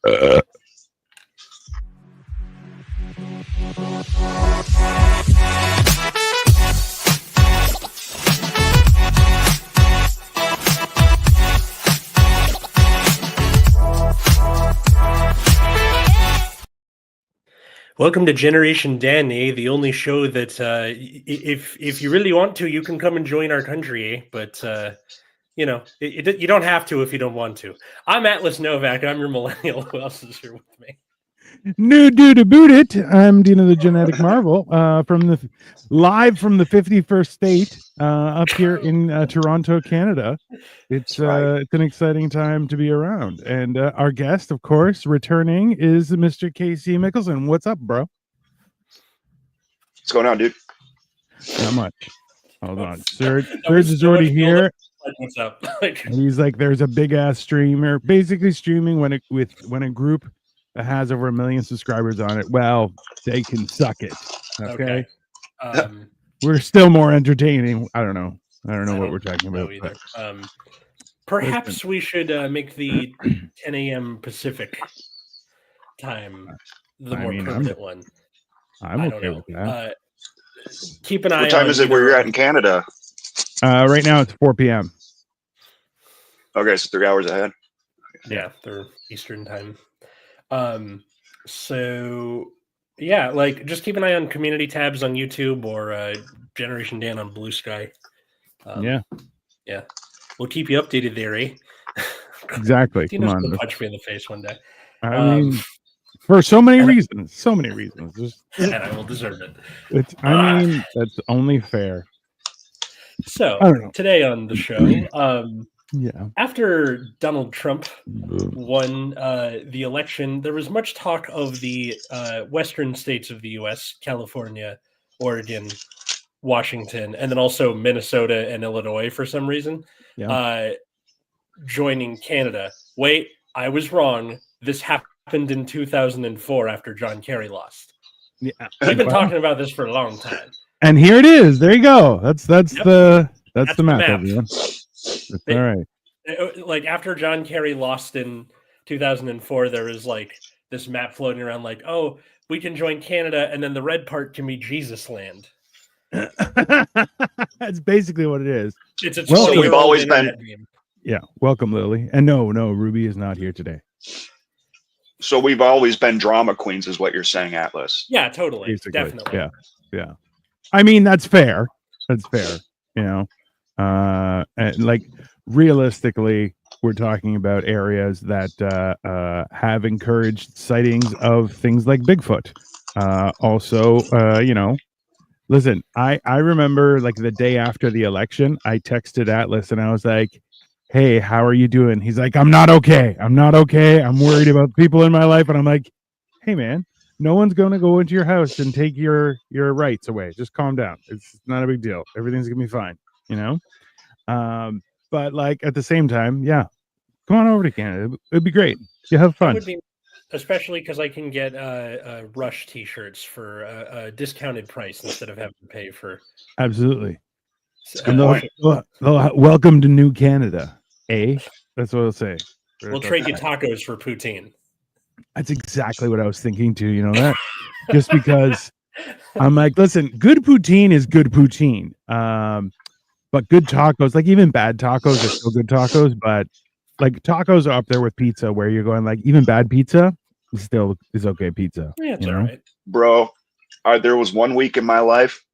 Welcome to Generation Danny, the only show that if you really want to, you can come and join our country, eh? But you know, you don't have to if you don't want to. I'm Atlas Novak. I'm your millennial. Who else is here with me? New dude to boot it. I'm Dean of the Genetic Marvel, live from the 51st state, up here in Toronto, Canada. It's an exciting time to be around, and our guest, of course, returning is Mr. Casey Michelson. What's up, bro? What's going on, dude? Not much. Hold on, Serge is already here. What's up? He's like, there's a big ass streamer, basically streaming when a group that has over 1 million subscribers on it. Well, they can suck it. Okay. We're still more entertaining. I don't know what we're talking about either. Perhaps we should make the 10 a.m. Pacific time the more permanent one. I'm okay with that. Keep an eye on. What time is it where you're at in Canada? Right now it's 4 p.m. Okay, so 3 hours ahead. Yeah, they're Eastern time. So yeah, like just keep an eye on community tabs on YouTube or Generation Dan on Blue Sky. Yeah, we'll keep you updated there, eh? Exactly. Come on, punch me in the face one day. I mean, for so many reasons. And I will deserve it. I mean, that's only fair. So today on the show, after Donald Trump won the election, there was much talk of the western states of the U.S., California, Oregon, Washington, and then also Minnesota and Illinois for some reason, joining Canada. Wait, I was wrong. This happened in 2004 after John Kerry lost. Yeah, we've been talking about this for a long time. And here it is. There you go. That's the map. Everyone. All right. Like after John Kerry lost in 2004, there was like this map floating around, like, oh, we can join Canada, and then the red part can be Jesus land. That's basically what it is. It's a we've always been. Yeah, welcome, Lily. And no, Ruby is not here today. So we've always been drama queens, is what you're saying, Atlas? Yeah, totally, basically. Definitely. Yeah. I mean, that's fair. You know, and like realistically, we're talking about areas that have encouraged sightings of things like Bigfoot. Also, you know, listen, I remember like the day after the election, I texted Atlas and I was like, hey, how are you doing? He's like, I'm not okay. I'm worried about people in my life. And I'm like, hey, man, no one's going to go into your house and take your rights away. Just calm down. It's not a big deal. Everything's going to be fine, you know? But like at the same time, yeah, come on over to Canada. It'd be great. You have fun. Especially because I can get Rush t-shirts for a discounted price instead of having to pay for. Absolutely. Welcome to New Canada. That's what I'll say. We'll trade you tacos for poutine. That's exactly what I was thinking too. You know that? Just because I'm like, listen, good poutine is good poutine. But good tacos, like even bad tacos are still good tacos, but like tacos are up there with pizza where you're going like even bad pizza still is okay pizza. Yeah, it's all right. Bro, there was 1 week in my life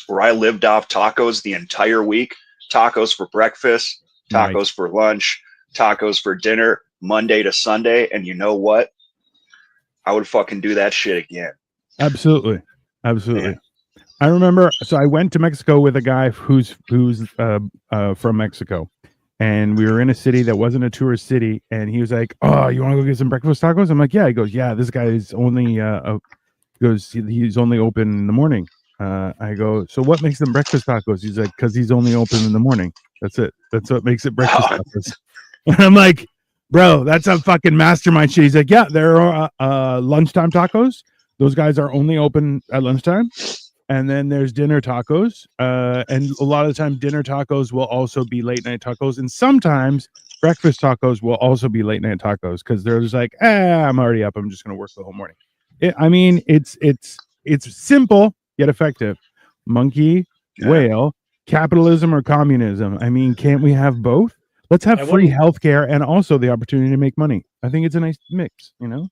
where I lived off tacos the entire week. Tacos for breakfast, tacos for lunch, tacos for dinner, Monday to Sunday. And you know what? I would fucking do that shit again. Absolutely. Yeah. I remember, so I went to Mexico with a guy who's from Mexico, and we were in a city that wasn't a tourist city, and he was like, oh, you want to go get some breakfast tacos? I'm like, yeah. He goes, yeah, this guy is only he's only open in the morning. I go, so what makes them breakfast tacos? He's like, because he's only open in the morning. That's it. That's what makes it breakfast tacos. And I'm like, bro, that's a fucking mastermind shit. He's like, yeah, there are lunchtime tacos. Those guys are only open at lunchtime. And then there's dinner tacos. And a lot of the time, dinner tacos will also be late night tacos. And sometimes breakfast tacos will also be late night tacos because they're just like, I'm already up. I'm just going to work the whole morning. It's simple yet effective. Monkey, whale, capitalism or communism. I mean, can't we have both? Let's have free healthcare and also the opportunity to make money. I think it's a nice mix, you know?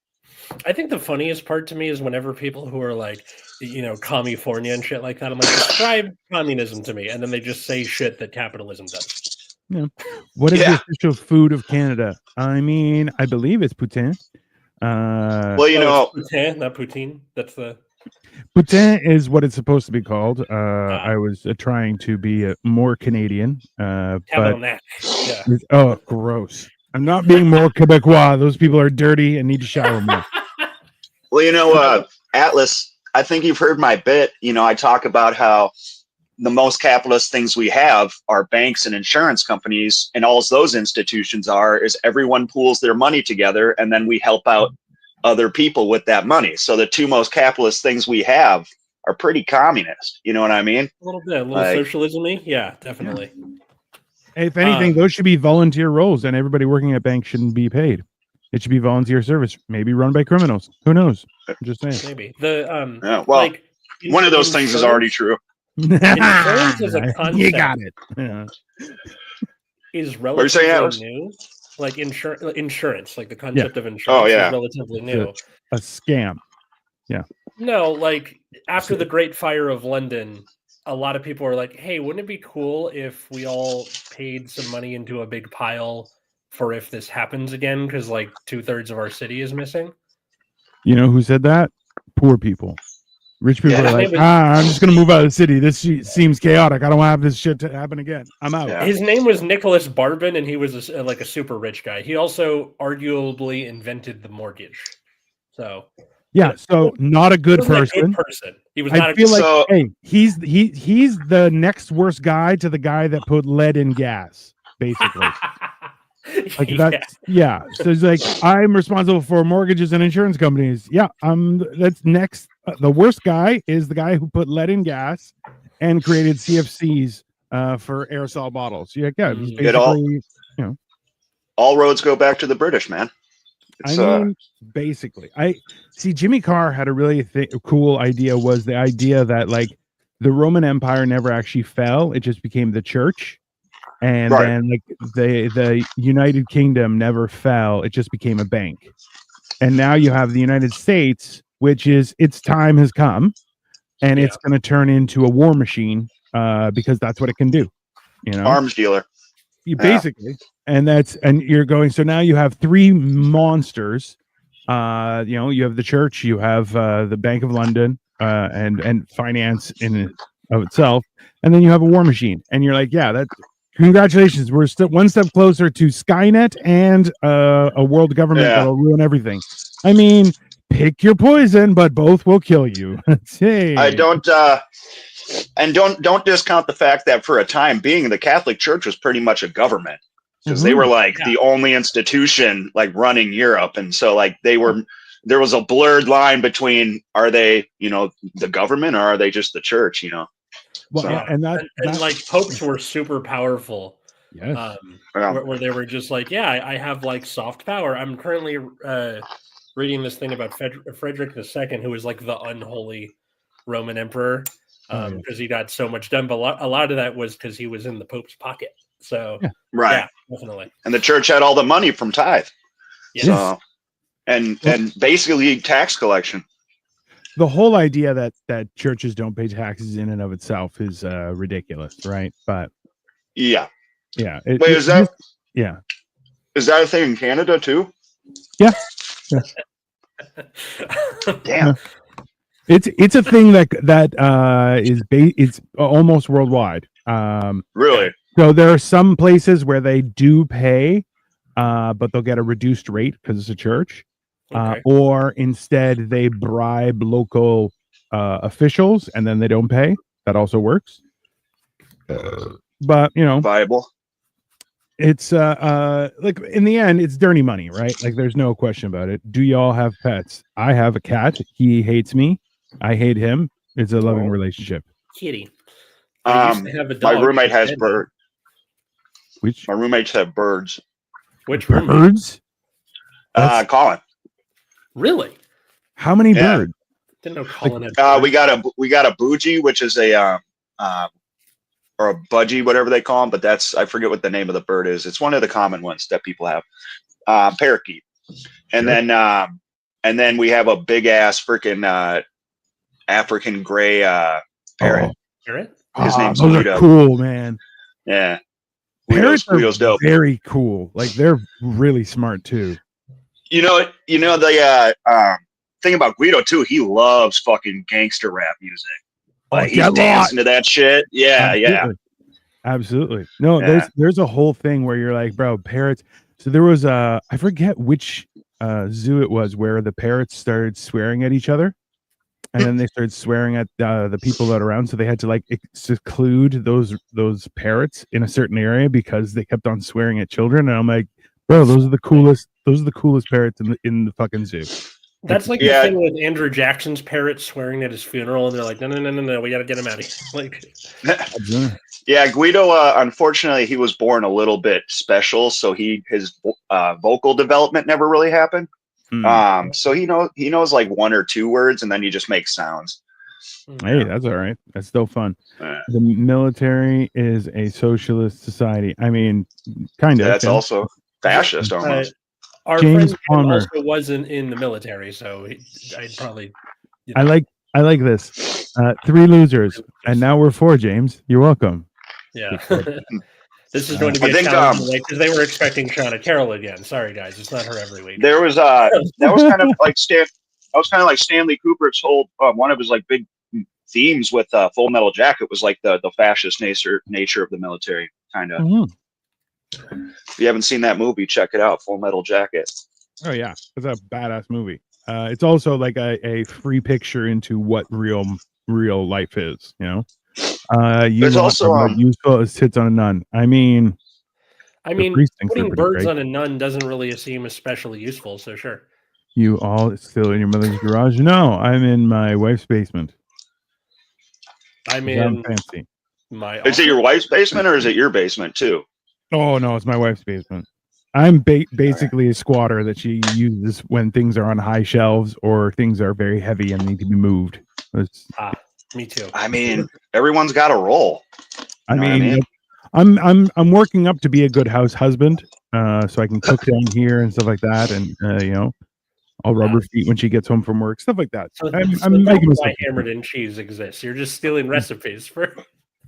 I think the funniest part to me is whenever people who are like, Commifornia and shit like that, I'm like, describe communism to me. And then they just say shit that capitalism does. Yeah. What is the official food of Canada? I mean, I believe it's poutine. Poutine, not poutine. That's the... Poutine is what it's supposed to be called. I was trying to be more Canadian. Tabernacle. Yeah. Oh, gross. I'm not being more Quebecois. Those people are dirty and need to shower more. Well, Atlas, I think you've heard my bit. I talk about how the most capitalist things we have are banks and insurance companies, and all those institutions is everyone pools their money together, and then we help out other people with that money. So the two most capitalist things we have are pretty communist. You know what I mean? A little bit, socialism-y. Yeah, definitely. If anything, those should be volunteer roles, and everybody working at banks shouldn't be paid. It should be volunteer service, maybe run by criminals. Who knows? I'm just saying. Maybe one of those things is already true. Insurance as a concept, you got it. Yeah. Is relatively new. Like insurance, like the concept of insurance is relatively new. A scam. Yeah. No, like after the Great Fire of London, a lot of people are like, hey, wouldn't it be cool if we all paid some money into a big pile for if this happens again? Because like 2/3 of our city is missing. You know who said that? Poor people. Rich people are like, I'm just going to move out of the city. This seems chaotic. I don't want to have this shit to happen again. I'm out. Yeah. His name was Nicholas Barbin, and he was like a super rich guy. He also arguably invented the mortgage. So not a good person. He was not a good person. Hey, he's the next worst guy to the guy that put lead in gas, basically. Like that's So he's like, I'm responsible for mortgages and insurance companies. Yeah, that's next. The worst guy is the guy who put lead in gas and created CFCs for aerosol bottles. Basically, all roads go back to the British, man. Basically, I see. Jimmy Carr had a really cool idea. Was the idea that like the Roman Empire never actually fell; it just became the church. And then like the United Kingdom never fell. It just became a bank. And now you have the United States, which is its time has come, and it's going to turn into a war machine because that's what it can do. Arms dealer. Basically. And you're going. So now you have three monsters. You have the church, you have the Bank of London, and finance in of itself, and then you have a war machine. And you're like, congratulations, we're still one step closer to Skynet and a world government that'll ruin everything. I mean, pick your poison, but both will kill you. I don't discount the fact that for a time being, the Catholic Church was pretty much a government because they were like the only institution like running Europe, and so like there was a blurred line between are they the government or are they just the church? Well, and like popes were super powerful. Yes. Where they were just like, I have like soft power. I'm currently reading this thing about Frederick II, who was like the unholy Roman emperor, because he got so much done. But a lot of that was because he was in the Pope's pocket. So definitely. And the church had all the money from tithe. Yes. So, and basically tax collection. The whole idea that churches don't pay taxes in and of itself is ridiculous, right? But is that a thing in Canada too? Yeah. Damn. It's a thing that it's almost worldwide. Really? So there are some places where they do pay, but they'll get a reduced rate because it's a church. Or instead they bribe local officials and then they don't pay. That also works. But viable. It's like in the end it's dirty money, right? Like there's no question about it. Do y'all have pets? I have a cat. He hates me. I hate him. It's a loving Oh. relationship. Kitty. I used to have a dog. My roommate has birds. birds. Which My roommates have birds. Which roommate? birds? That's- Colin. Really? How many Yeah. birds? Didn't know Colin had birds. We got a bougie, which is a or a budgie, whatever they call them. But I forget what the name of the bird is. It's one of the common ones that people have. Parakeet. And then we have a big ass freaking African gray parrot. Parrot? His name's those Guido. are cool, man. Yeah. Parrots Guido's are dope. very cool. Like they're really smart too. You know the thing about Guido too. He loves fucking gangster rap music. Like he's dancing to that shit. Yeah, Absolutely. No, Yeah. there's a whole thing where you're like, bro, parrots. So there was I forget which zoo it was where the parrots started swearing at each other, and then they started swearing at the people that are around. So they had to like seclude those parrots in a certain area because they kept on swearing at children. And I'm like, bro, those are the coolest parrots in the fucking zoo. That's like the thing with Andrew Jackson's parrot swearing at his funeral, and they're like, no, we got to get him out of here. Like, yeah, Guido. Unfortunately, he was born a little bit special, so his vocal development never really happened. So he knows like one or two words, and then he just makes sounds. Hey, that's all right. That's still fun. The military is a socialist society. I mean, kind of. That's also fascist almost. Our James friend Palmer also wasn't in the military, so I'd probably. I like this. 3 losers, and now we're 4. James, you're welcome. Yeah. This is going to be a challenge because they were expecting Shauna Carroll again. Sorry, guys, it's not her every week. There was that was kind of like Stanley Kubrick's whole one of his like big themes with Full Metal Jacket was like the fascist nature of the military, kind of. Mm-hmm. If you haven't seen that movie, check it out, Full Metal Jacket. Oh yeah, it's a badass movie. It's also like a free picture into what real life is. You know, There's also useful as tits on a nun. I mean, putting birds on a nun doesn't really seem especially useful. So sure. You all still in your mother's garage? No, I'm in my wife's basement. I'm in fancy. Is it your wife's basement or is it your basement too? Oh no, it's my wife's basement. I'm basically a squatter that she uses when things are on high shelves or things are very heavy and need to be moved. Me too. I mean, everyone's got a role. I'm working up to be a good house husband, so I can cook down here and stuff like that, and I'll rub her feet when she gets home from work, stuff like that. I'm making why hammered and cheese exists. You're just stealing recipes for.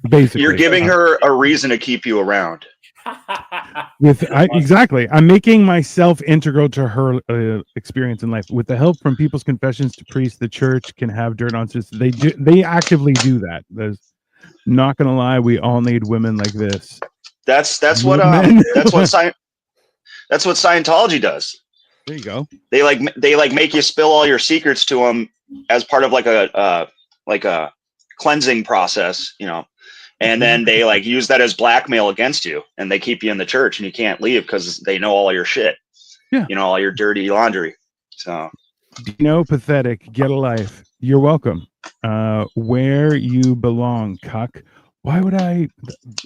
Basically, you're giving her a reason to keep you around. Exactly, I'm making myself integral to her experience in life. With the help from people's confessions to priests, the church can have dirt on sisters. They actively do that. There's not gonna lie, we all need women like this. That's what Scientology does. There you go. They make you spill all your secrets to them as part of like a cleansing process, you know. And then they like use that as blackmail against you, and they keep you in the church, and you can't leave because they know all your shit. Yeah, you know, all your dirty laundry. So, pathetic. Get a life. You're welcome. Where you belong, cuck. Why would I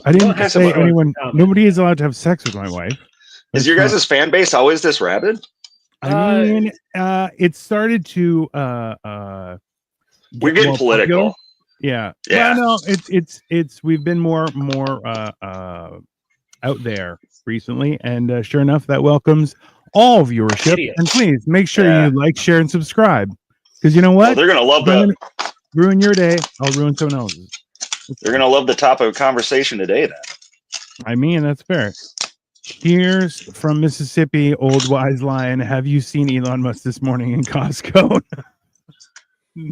didn't say anyone. Nobody is allowed to have sex with my wife. Is your guys' fan base always this rabid? I mean, it started to we're getting political. Popular. Yeah. Well, no, it's we've been more out there recently, and sure enough, that welcomes all viewership. Idiot. And please make sure you like, share, and subscribe, because you know what? Well, they're gonna love that. Ruin your day. I'll ruin someone else's. They're gonna love the topic of conversation today. Then. I mean, that's fair. Here's from Mississippi, Old Wise Lion. Have you seen Elon Musk this morning in Costco?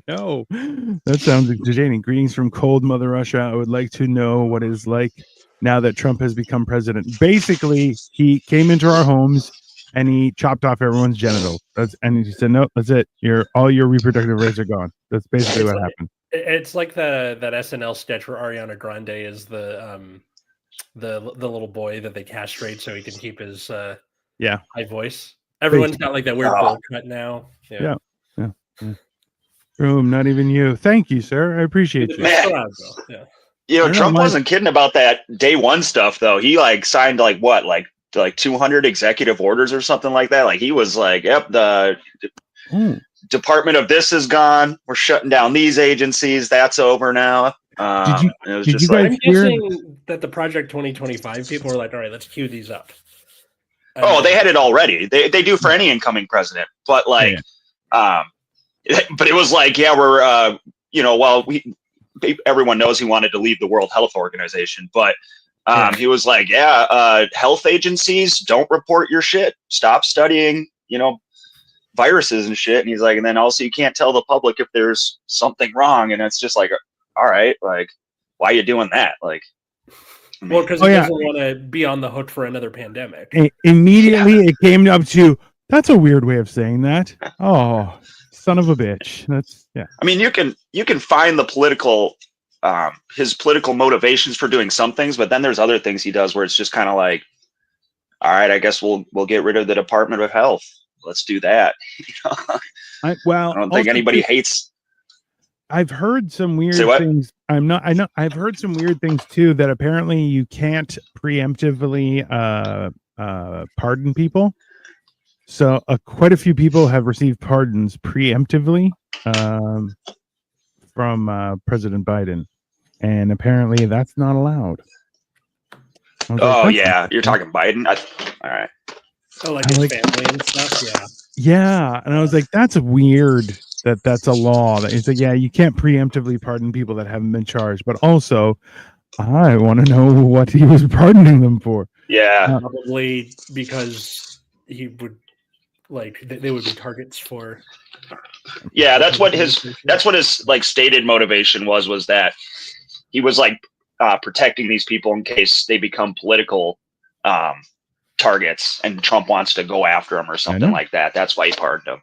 No, that sounds entertaining. Greetings from cold Mother Russia. I would like to know what it's like now that Trump has become president. Basically, he came into our homes and he chopped off everyone's genitals. And he said, "No, that's it. All your reproductive rights are gone." That's basically what happened. It's like that SNL sketch where Ariana Grande is the little boy that they castrate so he can keep his high voice. Everyone's got like that weird bowl cut now. Yeah. Room, not even you. Thank you, sir. I appreciate you. Man. Yeah. You know, I Trump don't mind- wasn't kidding about that day one stuff though. He like signed like what, like 200 executive orders or something like that. Like he was like, "Yep, the Ooh. Department of this is gone. We're shutting down these agencies. That's over now." Did it was did just you guys like, I'm hear? guessing that the Project 2025 people were like, all right, let's cue these up. oh, they had it already. They do for any incoming president, but like, but it was like, yeah, we're well, everyone knows he wanted to leave the World Health Organization, but he was like, yeah, health agencies don't report your shit. Stop studying, viruses and shit. And he's like, and then also you can't tell the public if there's something wrong. And it's just like, all right, like, why are you doing that? Like, I mean, well, because he doesn't want to be on the hook for another pandemic. Immediately, it came up to, that's a weird way of saying that. Oh, son of a bitch. That's I mean, you can find the political, his political motivations for doing some things, but then there's other things he does where it's just kind of like, all right, I guess we'll get rid of the Department of Health. Let's do that. I don't think anybody hates. I've heard some weird Say what? things. I've heard some weird things too, that apparently you can't preemptively pardon people. So quite a few people have received pardons preemptively from President Biden, and apparently that's not allowed. Oh yeah, you're talking Biden. All right. Oh, like his family and stuff. Yeah. Yeah, and I was like, that's weird that's a law. That it's like, yeah, you can't preemptively pardon people that haven't been charged, but also, I want to know what he was pardoning them for. Yeah, probably because he would they would be targets for. Yeah, that's what his like stated motivation was that he was like protecting these people in case they become political targets and Trump wants to go after them or something like that. That's why he pardoned them.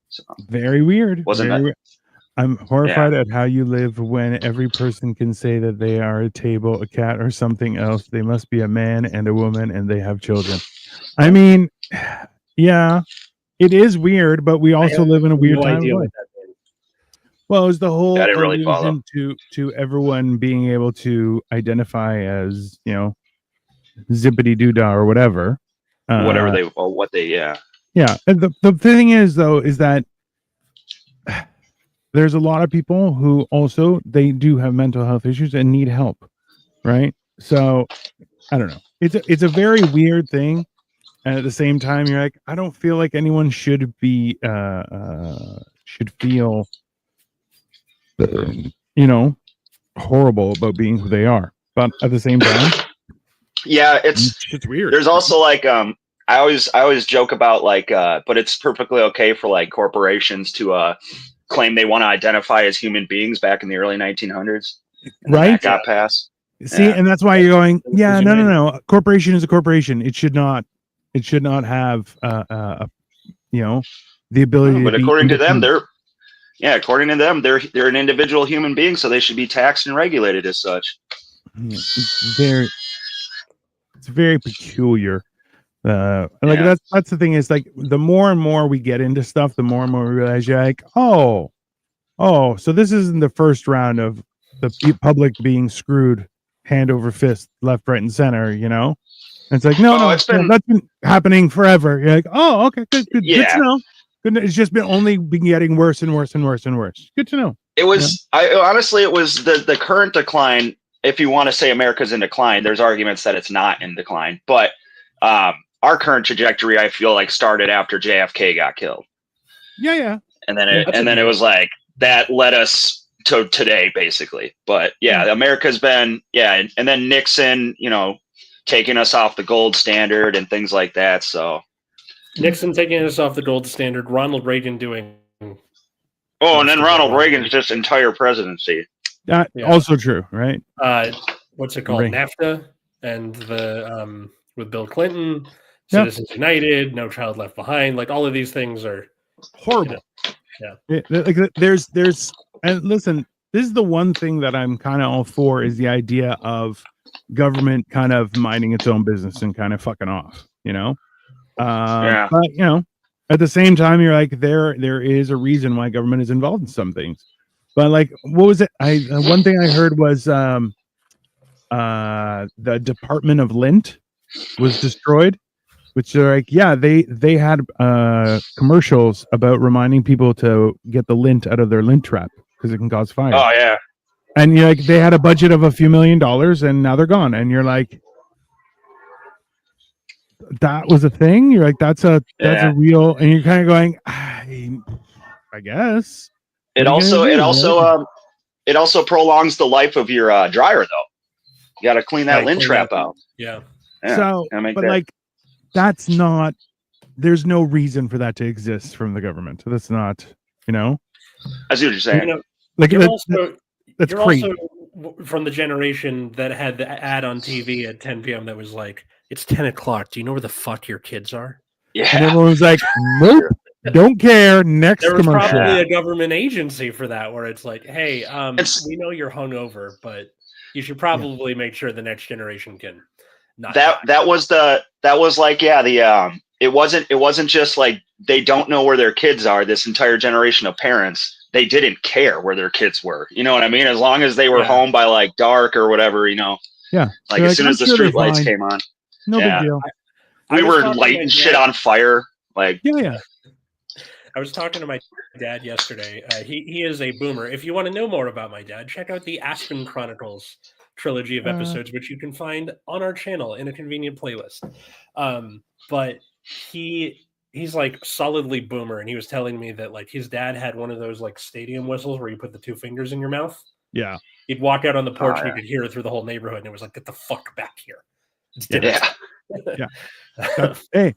So, very weird. Wasn't that? Weird. I'm horrified at how you live when every person can say that they are a table, a cat, or something else. They must be a man and a woman, and they have children. I mean, yeah, it is weird, but we also live in a weird time. Well, it was the whole illusion to everyone being able to identify as, zippity doodah or whatever. Whatever they, or what they, yeah. Yeah. And the thing is, though, is that there's a lot of people who also, they do have mental health issues and need help. Right. So I don't know. It's a very weird thing. And at the same time, you're like, I don't feel like anyone should be, should feel, horrible about being who they are. But at the same time, yeah, it's weird. There's also like, I always joke about like, but it's perfectly okay for like corporations to claim they want to identify as human beings back in the early 1900s. Right. That got passed. See, and that's why you're going, yeah, no. A corporation is a corporation. It should not have, the ability. But according to them, they're an individual human being, so they should be taxed and regulated as such. Yeah, it's very peculiar. That's the thing is, like, the more and more we get into stuff, the more and more we realize you're like, oh, so this isn't the first round of the public being screwed hand over fist, left, right, and center, And it's like, no, that's been happening forever. You're like, oh, okay, good to know. It's just been getting worse and worse and worse and worse. Good to know. It was, honestly, it was the current decline. If you want to say America's in decline, there's arguments that it's not in decline, but our current trajectory, I feel like, started after JFK got killed. Yeah. And then it was like that led us to today, basically. But America's been and then Nixon, taking us off the gold standard and things like that. So Nixon taking us off the gold standard, Ronald Reagan doing. Oh, and then Ronald Reagan's just entire presidency. Also true, right? What's it called? NAFTA and the with Bill Clinton, Citizens United, No Child Left Behind. Like all of these things are horrible. Like there's and listen, this is the one thing that I'm kind of all for is the idea of government kind of minding its own business and kind of fucking off, But at the same time, you're like, there is a reason why government is involved in some things. But like, what was it? One thing I heard was the Department of Lint was destroyed, which they're like, yeah, they had commercials about reminding people to get the lint out of their lint trap because it can cause fire. Oh yeah. And you're like, they had a budget of a few $1 million and now they're gone. And you're like, that was a thing. You're like, that's a real, and you're kind of going, I guess. It also prolongs the life of your dryer though. You got to clean that lint trap out. Yeah. So, but like, that's not. There's no reason for that to exist from the government. That's not. I see what you're saying. Like you're that's crazy. Also from the generation that had the ad on TV at 10 p.m. that was like, "It's 10 o'clock. Do you know where the fuck your kids are?" Yeah. And everyone was like, "Nope, don't care." Next there was commercial. Probably a government agency for that, where it's like, "Hey, we know you're hungover, but you should probably make sure the next generation can." That was like it wasn't just like they don't know where their kids are. This entire generation of parents, they didn't care where their kids were. You know what I mean? As long as they were home by like dark or whatever, Yeah. Like as soon as the street lights came on, no big deal. We were lighting shit on fire. Like yeah. I was talking to my dad yesterday. He is a boomer. If you want to know more about my dad, check out the Aspen Chronicles trilogy of episodes, which you can find on our channel in a convenient playlist. But he's like solidly boomer, and he was telling me that like his dad had one of those like stadium whistles where you put the two fingers in your mouth. Yeah. He'd walk out on the porch and you could hear it through the whole neighborhood, and it was like, "Get the fuck back here. It's dinner." Yeah. Hey,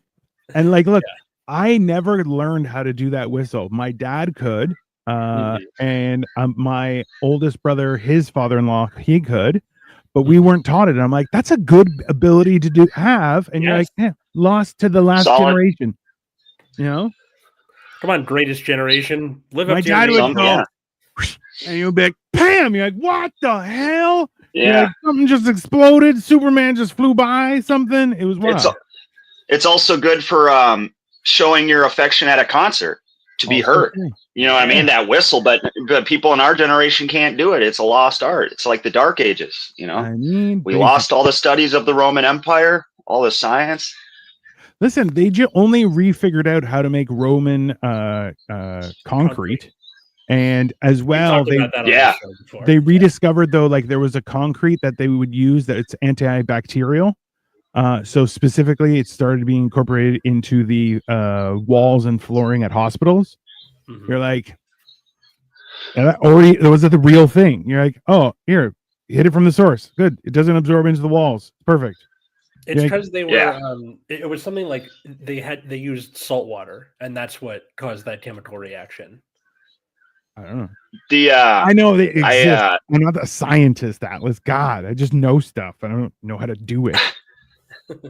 and like, look, I never learned how to do that whistle. My dad could, and my oldest brother, his father-in-law, he could, but we weren't taught it. And I'm like, that's a good ability to have, and you're like, lost to the last generation. Come on, greatest generation. Live my up to dad your would go, and you'd be like, "Pam!" You're like, "What the hell?" Yeah, like, something just exploded. Superman just flew by. Something. It was wild. It's also good for showing your affection at a concert to be heard. You know what I mean? That whistle, but people in our generation can't do it. It's a lost art. It's like the Dark Ages. I mean, we lost all the studies of the Roman Empire, all the science. Listen, they only refigured out how to make Roman concrete. And as well, they rediscovered though, like there was a concrete that they would use that it's antibacterial. So specifically, it started being incorporated into the walls and flooring at hospitals. You're like, already was it the real thing? You're like, oh, here, hit it from the source. Good, it doesn't absorb into the walls. Perfect. It's because they were. It was something like they used salt water, and that's what caused that chemical reaction. I don't know. I know they exist. I'm not a scientist, Atlas. God, I just know stuff. I don't know how to do it.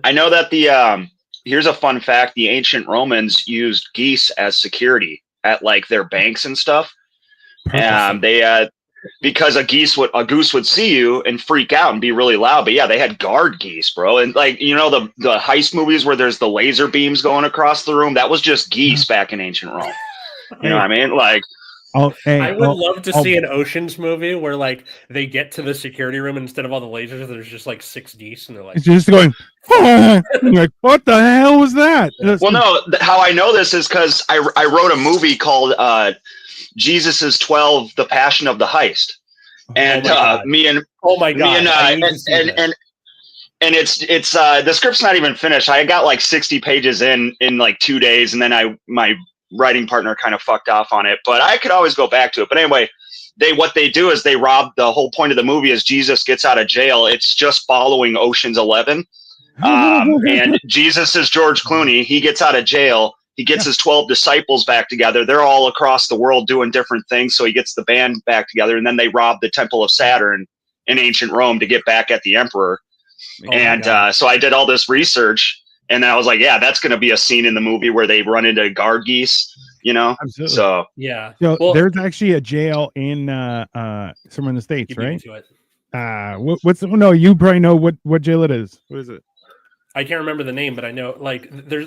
I know that here's a fun fact: the ancient Romans used geese as security at like their banks and stuff. They because a goose would see you and freak out and be really loud. But yeah, they had guard geese, bro. And like the heist movies where there's the laser beams going across the room, that was just geese back in ancient Rome. You know what I mean? Like. I would love to see an Ocean's movie where like they get to the security room and instead of all the lasers, there's just like 6 geese, and they're like, it's just going. Oh! You're like, what the hell was that? Well, no. How I know this is because I wrote a movie called "Jesus' 12: The Passion of the Heist," and it's the script's not even finished. I got like 60 pages in like 2 days, and then my writing partner kind of fucked off on it, but I could always go back to it. But anyway, what they do is they rob. The whole point of the movie is Jesus gets out of jail. It's just following Ocean's 11, and Jesus is George Clooney. He gets out of jail. He gets his 12 disciples back together. They're all across the world doing different things. So he gets the band back together, and then they rob the Temple of Saturn in ancient Rome to get back at the emperor. So I did all this research. And then I was like, yeah, that's going to be a scene in the movie where they run into guard geese, Absolutely. So yeah. There's actually a jail in somewhere in the States, right? You probably know what jail it is. What is it? I can't remember the name, but I know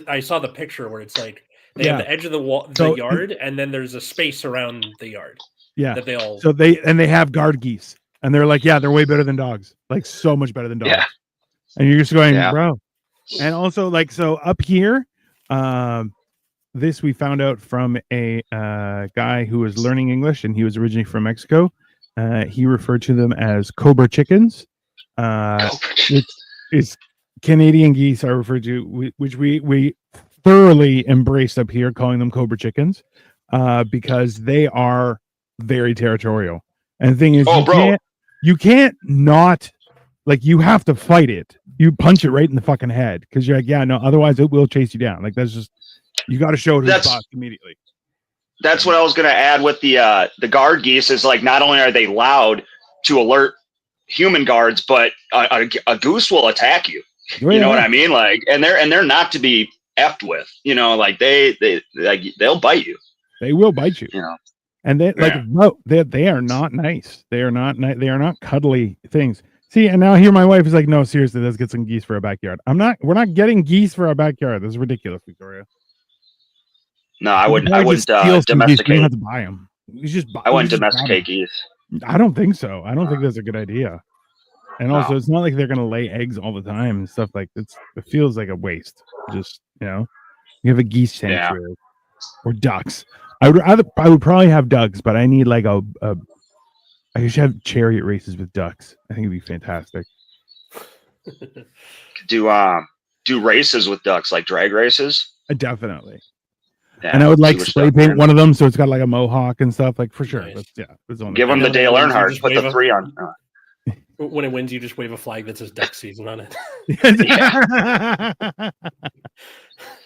I saw the picture where it's like They have the edge of the wall, the So- yard, and then there's a space around the yard Yeah. that they all. So they have guard geese, and they're like, yeah, they're way better than dogs, like so much better than dogs. Yeah. And you're just going, Yeah. bro. And also, like, so up here, this we found out from a guy who was learning English, and he was originally from Mexico. He referred to them as cobra chickens, which is Canadian geese are referred to, which we thoroughly embraced up here, calling them cobra chickens, because they are very territorial. And the thing is, you can't not, like, you have to fight it. You punch it right in the fucking head because you're like, yeah, no, otherwise it will chase you down. Like, that's just, you got to show it his boss immediately. That's what I was going to add with the guard geese is, like, not only are they loud to alert human guards, but a goose will attack you. Oh, you know what I mean? Like, and they're not to be effed with, you know, like they'll bite you. They will bite you. You know, and they like, no, they are not nice. They are not nice. They are not cuddly things. See, and now here my wife is like, no, seriously, let's get some geese for our backyard. We're not getting geese for our backyard. This is ridiculous, Victoria. No, I wouldn't domesticate. You don't have to buy them. You just buy, I wouldn't domesticate geese. I don't think so. I don't think that's a good idea. And also, it's not like they're gonna lay eggs all the time and stuff. Like, it feels like a waste. Just, you know, you have a geese sanctuary or ducks. I would probably have ducks, but I need like I should have chariot races with ducks. I think it'd be fantastic. Do races with ducks, like drag races? Definitely. Yeah, and I would like spray paint one of them so it's got like a mohawk and stuff, like, for sure. Nice. Give them the Dale Earnhardt. Put the 3 on. When it wins, you just wave a flag that says duck season on it.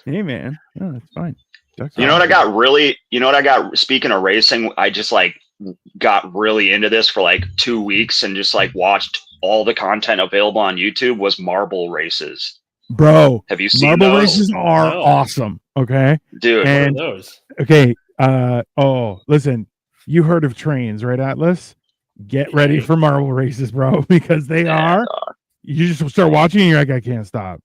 Hey, man. No, that's fine. Ducks you know what I got? Speaking of racing, I just like got really into this for like 2 weeks and just like watched all the content available on YouTube was marble races. Bro, have you seen marble those? races are awesome. Okay, dude. And what are those? Okay, listen, you heard of trains, right, Atlas? Get ready for marble races, bro, because they are. You just start watching and you're like, I can't stop.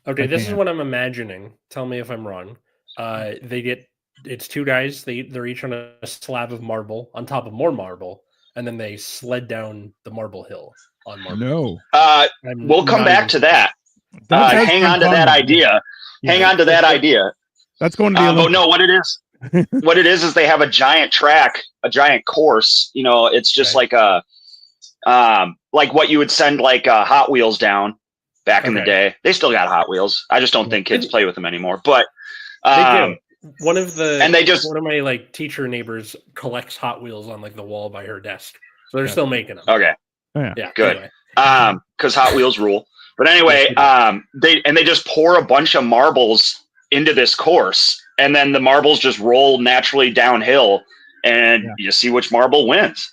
Okay, this is what I'm imagining. Tell me if I'm wrong. It's 2 guys. They're each on a slab of marble on top of more marble, and then they sled down the marble hill on marble. No. We'll come back to that. Hang on to that idea. Hang on to that idea. That's going to be. Oh no! What it is? What it is they have a giant track, a giant course. You know, it's just like a, like what you would send like Hot Wheels down back in the day. They still got Hot Wheels. I just don't think kids play with them anymore. But they do. One of my like teacher neighbors collects Hot Wheels on like the wall by her desk, so they're still making them. Okay. Yeah. Good. Anyway. Because Hot Wheels rule. But anyway, they just pour a bunch of marbles into this course, and then the marbles just roll naturally downhill, and you see which marble wins.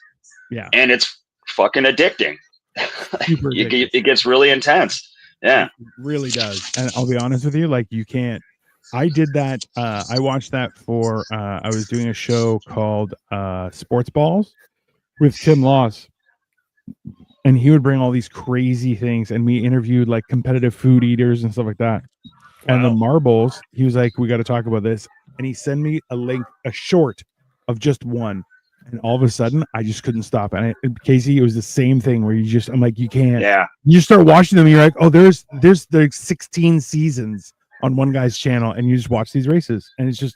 Yeah, and it's fucking addicting. It gets really intense. Yeah, it really does. And I'll be honest with you, like, you can't. I did that. I watched that for. I was doing a show called Sports Balls with Tim Loss. And he would bring all these crazy things, and we interviewed like competitive food eaters and stuff like that. Wow. And the marbles, he was like, we got to talk about this. And he sent me a link, a short of just one. And all of a sudden, I just couldn't stop. And Casey, it was the same thing where I'm like, you can't. Yeah. You start watching them, and you're like, oh, there's 16 seasons on one guy's channel, and you just watch these races, and it's just.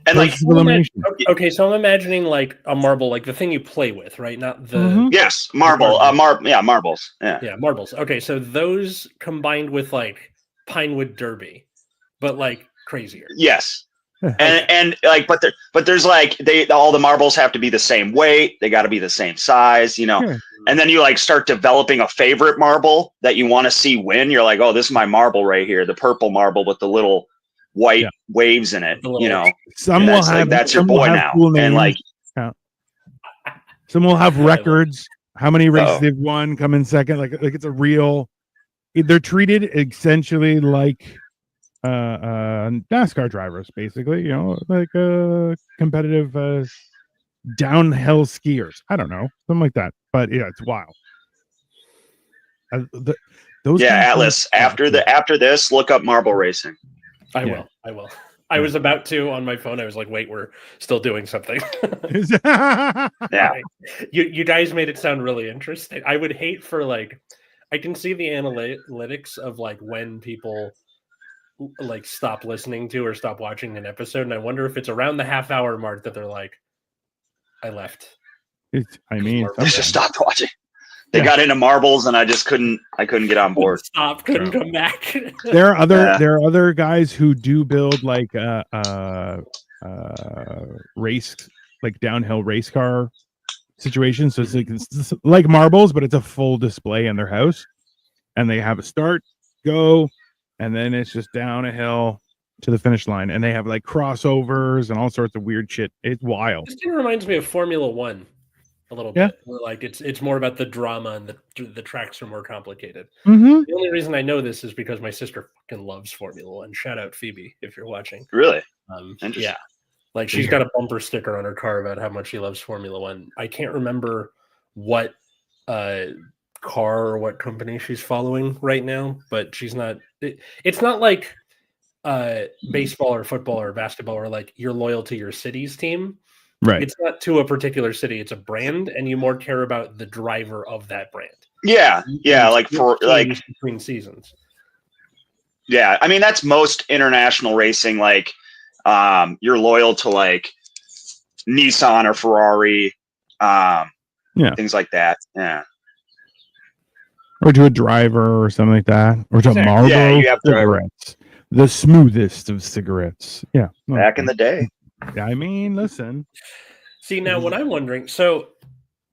And like elimination. Okay, so I'm imagining like a marble, like the thing you play with, right? Not the yes, marble, marbles. Yeah, marbles. Okay, so those combined with like Pinewood Derby, but like crazier. Yes, and like, but there's like all the marbles have to be the same weight. They got to be the same size, you know. Sure. And then you like start developing a favorite marble that you want to see win. You're like, oh, this is my marble right here, the purple marble with the little white waves in it, you know. Some will have that's your boy now, cool and like some will have records, how many races they've won, come in second, like it's a real. They're treated essentially like NASCAR drivers, basically, you know, like competitive downhill skiers. I don't know, something like that, but yeah, it's wild. Atlas. After this, look up marble racing. I will. I was about to on my phone. I was like, wait, we're still doing something. Yeah. Right. You guys made it sound really interesting. I would hate for like, I can see the analytics of like when people like stop listening to or stop watching an episode, and I wonder if it's around the half-hour mark that they're like, I left. I just stopped watching. They got into marbles, and I couldn't get on board. Couldn't come back. There are other guys who do build like race, like downhill race car situations. So it's like marbles, but it's a full display in their house, and they have a start, go, and then it's just down a hill to the finish line, and they have like crossovers and all sorts of weird shit. It's wild. This thing reminds me of Formula One a little bit. Where like it's more about the drama and the tracks are more complicated. Mm-hmm. The only reason I know this is because my sister fucking loves Formula One. Shout out Phoebe if you're watching. Really? Yeah. Like she's got a bumper sticker on her car about how much she loves Formula One. I can't remember what car or what company she's following right now, but she's not. It's not like baseball or football or basketball where like you're loyal to your city's team. Right. It's not to a particular city. It's a brand, and you more care about the driver of that brand. Yeah. Like for like between seasons. Yeah, I mean that's most international racing. Like, you're loyal to like Nissan or Ferrari, things like that. Yeah, or to a driver or something like that, or to Marlboro you have cigarettes, the smoothest of cigarettes. Yeah, back in the day. I mean, listen. See, now what I'm wondering, so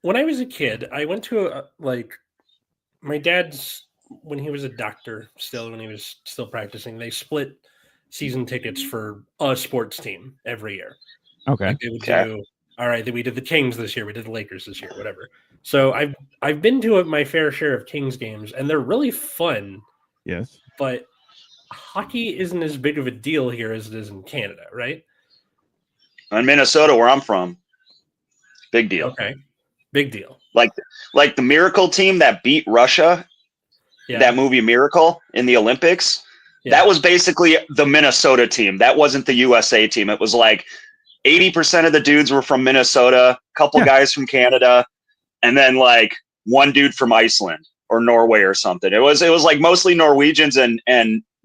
when I was a kid, I went to my dad's, when he was a doctor still, when he was still practicing, they split season tickets for a sports team every year. Okay. Like they would do, all right, we did the Kings this year, we did the Lakers this year, whatever. So I've been to my fair share of Kings games, and they're really fun. Yes. But hockey isn't as big of a deal here as it is in Canada, right? In Minnesota, where I'm from, big deal. Okay, big deal. Like the Miracle team that beat Russia, that movie Miracle in the Olympics. Yeah. That was basically the Minnesota team. That wasn't the USA team. It was like 80% of the dudes were from Minnesota, a couple guys from Canada, and then like one dude from Iceland or Norway or something. It was like mostly Norwegians and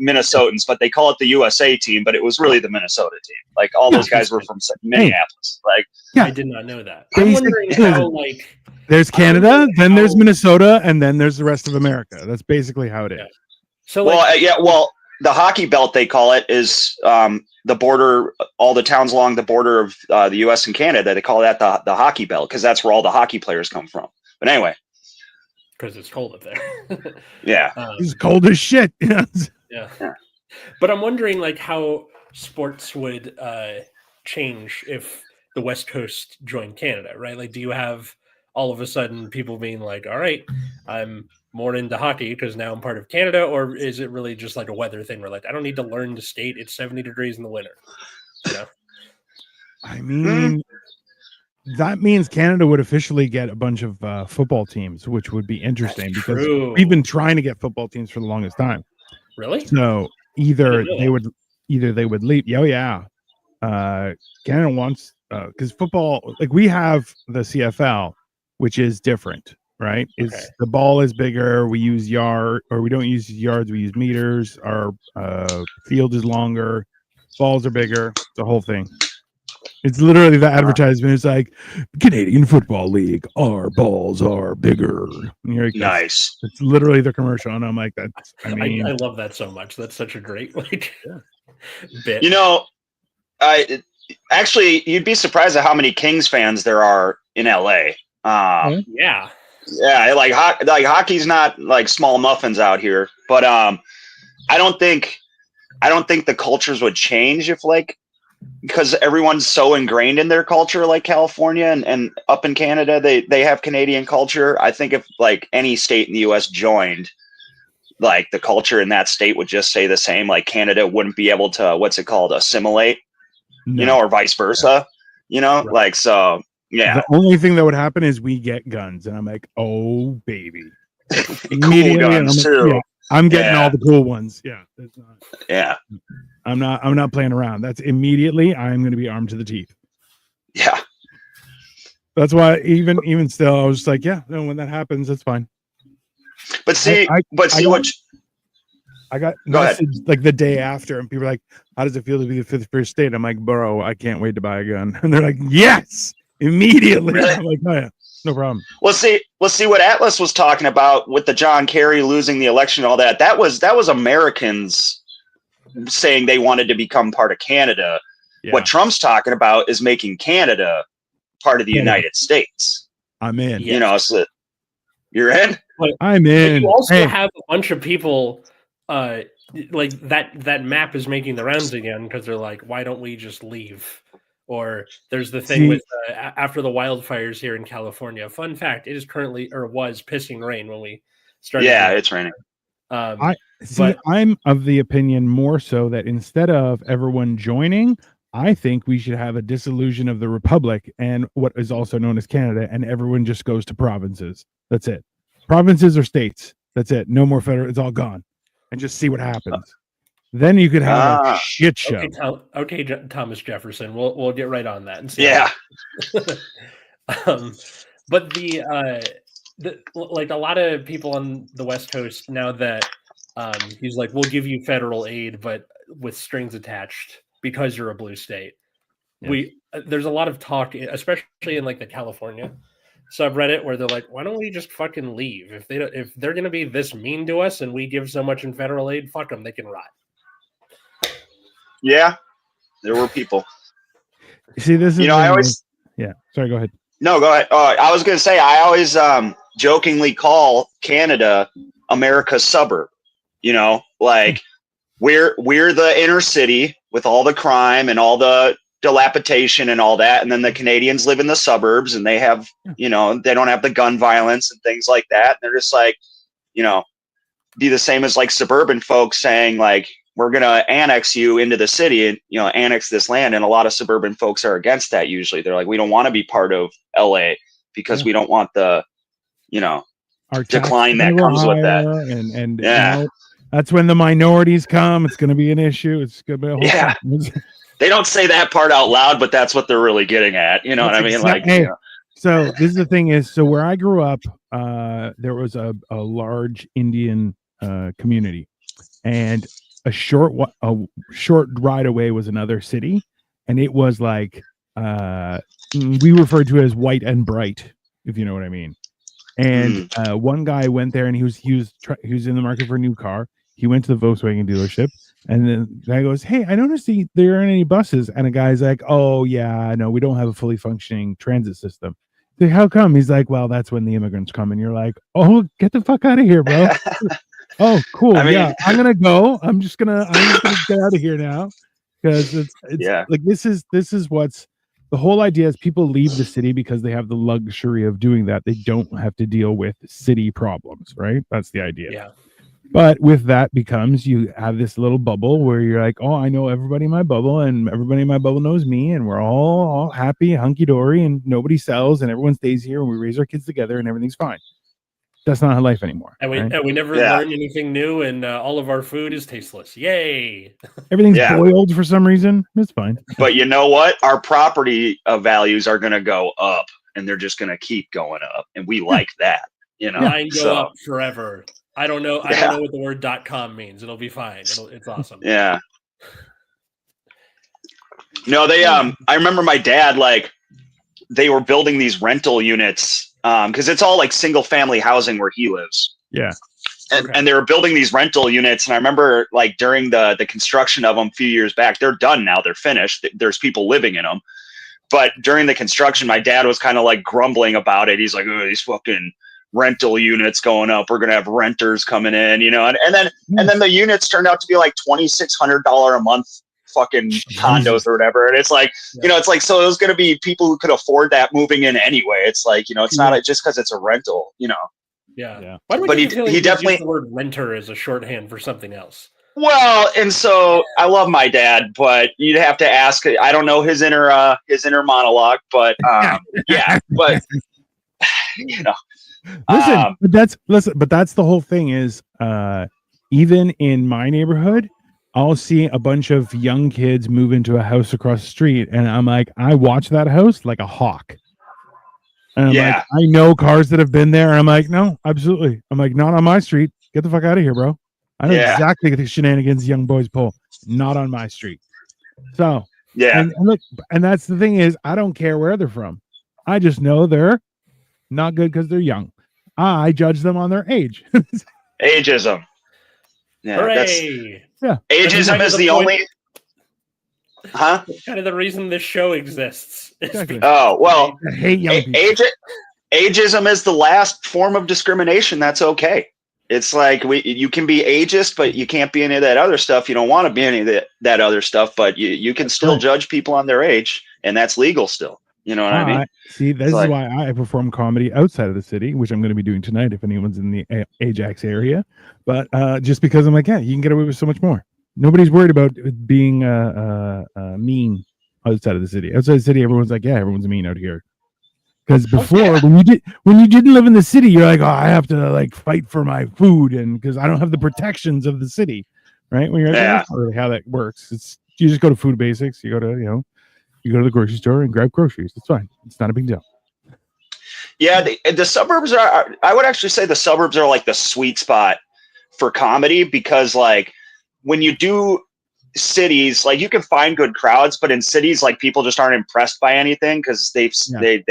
Minnesotans, but they call it the USA team, but it was really the Minnesota team. Like all those guys were from Minneapolis. Like, I did not know that. I'm wondering how like there's Canada, then there's Minnesota, and then there's the rest of America. That's basically how it is. So the hockey belt, they call it, is the border, all the towns along the border of the U.S. and Canada. They call that the hockey belt because that's where all the hockey players come from. But anyway. Because it's cold up there. Yeah. It's cold as shit. Yeah. But I'm wondering like how sports would change if the West Coast joined Canada, right? Like, do you have all of a sudden people being like, all right, I'm more into hockey because now I'm part of Canada, or is it really just like a weather thing where like I don't need to learn to skate, it's 70 degrees in the winter, you know? I mean, that means Canada would officially get a bunch of football teams, which would be interesting because we've been trying to get football teams for the longest time. Really? So either they would leave. Canada wants because football, like we have the CFL, which is different, right? Is the ball is bigger. We use we don't use yards. We use meters. Our field is longer. Balls are bigger. The whole thing. It's literally the advertisement. It's like Canadian Football League. Our balls are bigger. Like, nice. It's literally the commercial, and I'm like, that's. I mean, I love that so much. That's such a great bit. You know, actually, you'd be surprised at how many Kings fans there are in LA. Yeah, like hockey's not like small muffins out here, but I don't think the cultures would change if like. Because everyone's so ingrained in their culture, like California and up in Canada, they have Canadian culture. I think if like any state in the U.S. joined, like the culture in that state would just stay the same. Like Canada wouldn't be able to, assimilate, or vice versa, like, so, yeah. The only thing that would happen is we get guns. And I'm like, oh, baby. Cool guns, too. I'm getting all the cool ones. Yeah. That's not, Yeah. I'm not playing around. That's immediately I'm going to be armed to the teeth. Yeah. That's why even still, I was just like, yeah, no, when that happens, it's fine. But see, I got Go ahead. message like the day after, and people are like, "How does it feel to be the 51st state?" I'm like, "Bro, I can't wait to buy a gun." And they're like, "Yes, immediately." Really? I'm like, "Oh yeah, no problem." Let's see what Atlas was talking about with the John Kerry losing the election and all that. That was Americans saying they wanted to become part of Canada. Yeah. What Trump's talking about is making Canada part of the United States. I'm in. You know, so you're in. But, I'm in. But you also have a bunch of people like that map is making the rounds again because they're like, why don't we just leave? Or there's the thing with after the wildfires here in California. Fun fact: it is currently or was pissing rain when we started. Yeah, it's raining. I'm of the opinion more so that instead of everyone joining, I think we should have a dissolution of the republic and what is also known as Canada, and everyone just goes to provinces. That's it. Provinces or states. That's it. No more federal. It's all gone, and just see what happens. Then you could have a shit show. Okay, Thomas Jefferson. We'll get right on that and see. Yeah. But the like a lot of people on the West Coast now that he's like, we'll give you federal aid, but with strings attached because you're a blue state. Yes. There's a lot of talk, especially in like the California subreddit, where they're like, why don't we just fucking leave? If they're going to be this mean to us and we give so much in federal aid, fuck them, they can rot. Yeah, there were people. See, this is I always. Yeah, sorry. Go ahead. No, go ahead. I was going to say I always jokingly call Canada America's suburb. You know, like we're the inner city with all the crime and all the dilapidation and all that, and then the Canadians live in the suburbs and they have, they don't have the gun violence and things like that. And they're just like, be the same as like suburban folks saying like, we're going to annex you into the city and, annex this land. And a lot of suburban folks are against that. Usually they're like, we don't want to be part of LA because we don't want the, our decline that comes with that. And that's when the minorities come. It's going to be an issue. It's going to be a whole thing. They don't say that part out loud, but that's what they're really getting at. You know what I mean? Like, So this is the thing is, so where I grew up, there was a large Indian community, and a short ride away was another city, and it was like we referred to it as white and bright, if you know what I mean. And one guy went there, and he was in the market for a new car. He went to the Volkswagen dealership, and then the guy goes, "Hey, I noticed there aren't any buses." And a guy's like, "Oh yeah, no, we don't have a fully functioning transit system." Like, how come? He's like, "Well, that's when the immigrants come." And you're like, "Oh, get the fuck out of here, bro." Oh, cool. Yeah, I'm gonna go. I'm just gonna get out of here now, because it's like this is what's the whole idea is people leave the city because they have the luxury of doing that. They don't have to deal with city problems, right? That's the idea. Yeah. But with that becomes you have this little bubble where you're like, oh, I know everybody in my bubble, and everybody in my bubble knows me, and we're all happy, hunky dory, and nobody sells, and everyone stays here, and we raise our kids together, and everything's fine. That's not life anymore. And we never learn anything new, and all of our food is tasteless. Yay! Everything's boiled for some reason. It's fine. But you know what? Our property values are going to go up, and they're just going to keep going up, and we like that. Mine go up forever. I don't know. I don't know what the word .com means. It'll be fine. It's awesome. Yeah. No, they. I remember my dad they were building these rental units. Because it's all like single family housing where he lives. Yeah. And they were building these rental units. And I remember like during the construction of them a few years back, they're done now. They're finished. There's people living in them. But during the construction, my dad was kind of like grumbling about it. He's like, oh, these fucking rental units going up. We're going to have renters coming in, and then the units turned out to be like $2,600 a month fucking condos or whatever, and it's like it's like, so it was going to be people who could afford that moving in anyway. It's like, it's not just because it's a rental, yeah. Why do we he definitely use the word renter as a shorthand for something else? Well, and so I love my dad, but you'd have to ask. I don't know his inner monologue, but yeah, but listen, but that's the whole thing is even in my neighborhood, I'll see a bunch of young kids move into a house across the street, and I'm like, I watch that house like a hawk. And I'm like, I know cars that have been there. And I'm like, no, absolutely. I'm like, not on my street. Get the fuck out of here, bro. I know exactly the shenanigans young boys pull. Not on my street. So and look, and that's the thing is, I don't care where they're from. I just know they're not good because they're young. I judge them on their age. Agism. Yeah, hooray! Agism is the only. Huh? That's kind of the reason this show exists. Exactly. Oh well, I hate young people. Ageism is the last form of discrimination. That's okay. It's like you can be ageist, but you can't be any of that other stuff. You don't want to be any of that other stuff, but you can still judge people on their age, and that's legal still. You know what I mean? See, this is why I perform comedy outside of the city, which I'm going to be doing tonight if anyone's in the Ajax area. But just because I'm like, yeah, you can get away with so much more. Nobody's worried about being mean outside of the city. Outside of the city, everyone's like, yeah, everyone's mean out here. Because before, when you didn't live in the city, you're like, oh, I have to like fight for my food, and because I don't have the protections of the city, right? When you're that's not really how that works. It's you just go to Food Basics, you go to you go to the grocery store and grab groceries. It's fine. It's not a big deal. Yeah, the suburbs are. I would actually say the suburbs are like the sweet spot for comedy because like when you do cities, like you can find good crowds, but in cities, like people just aren't impressed by anything because they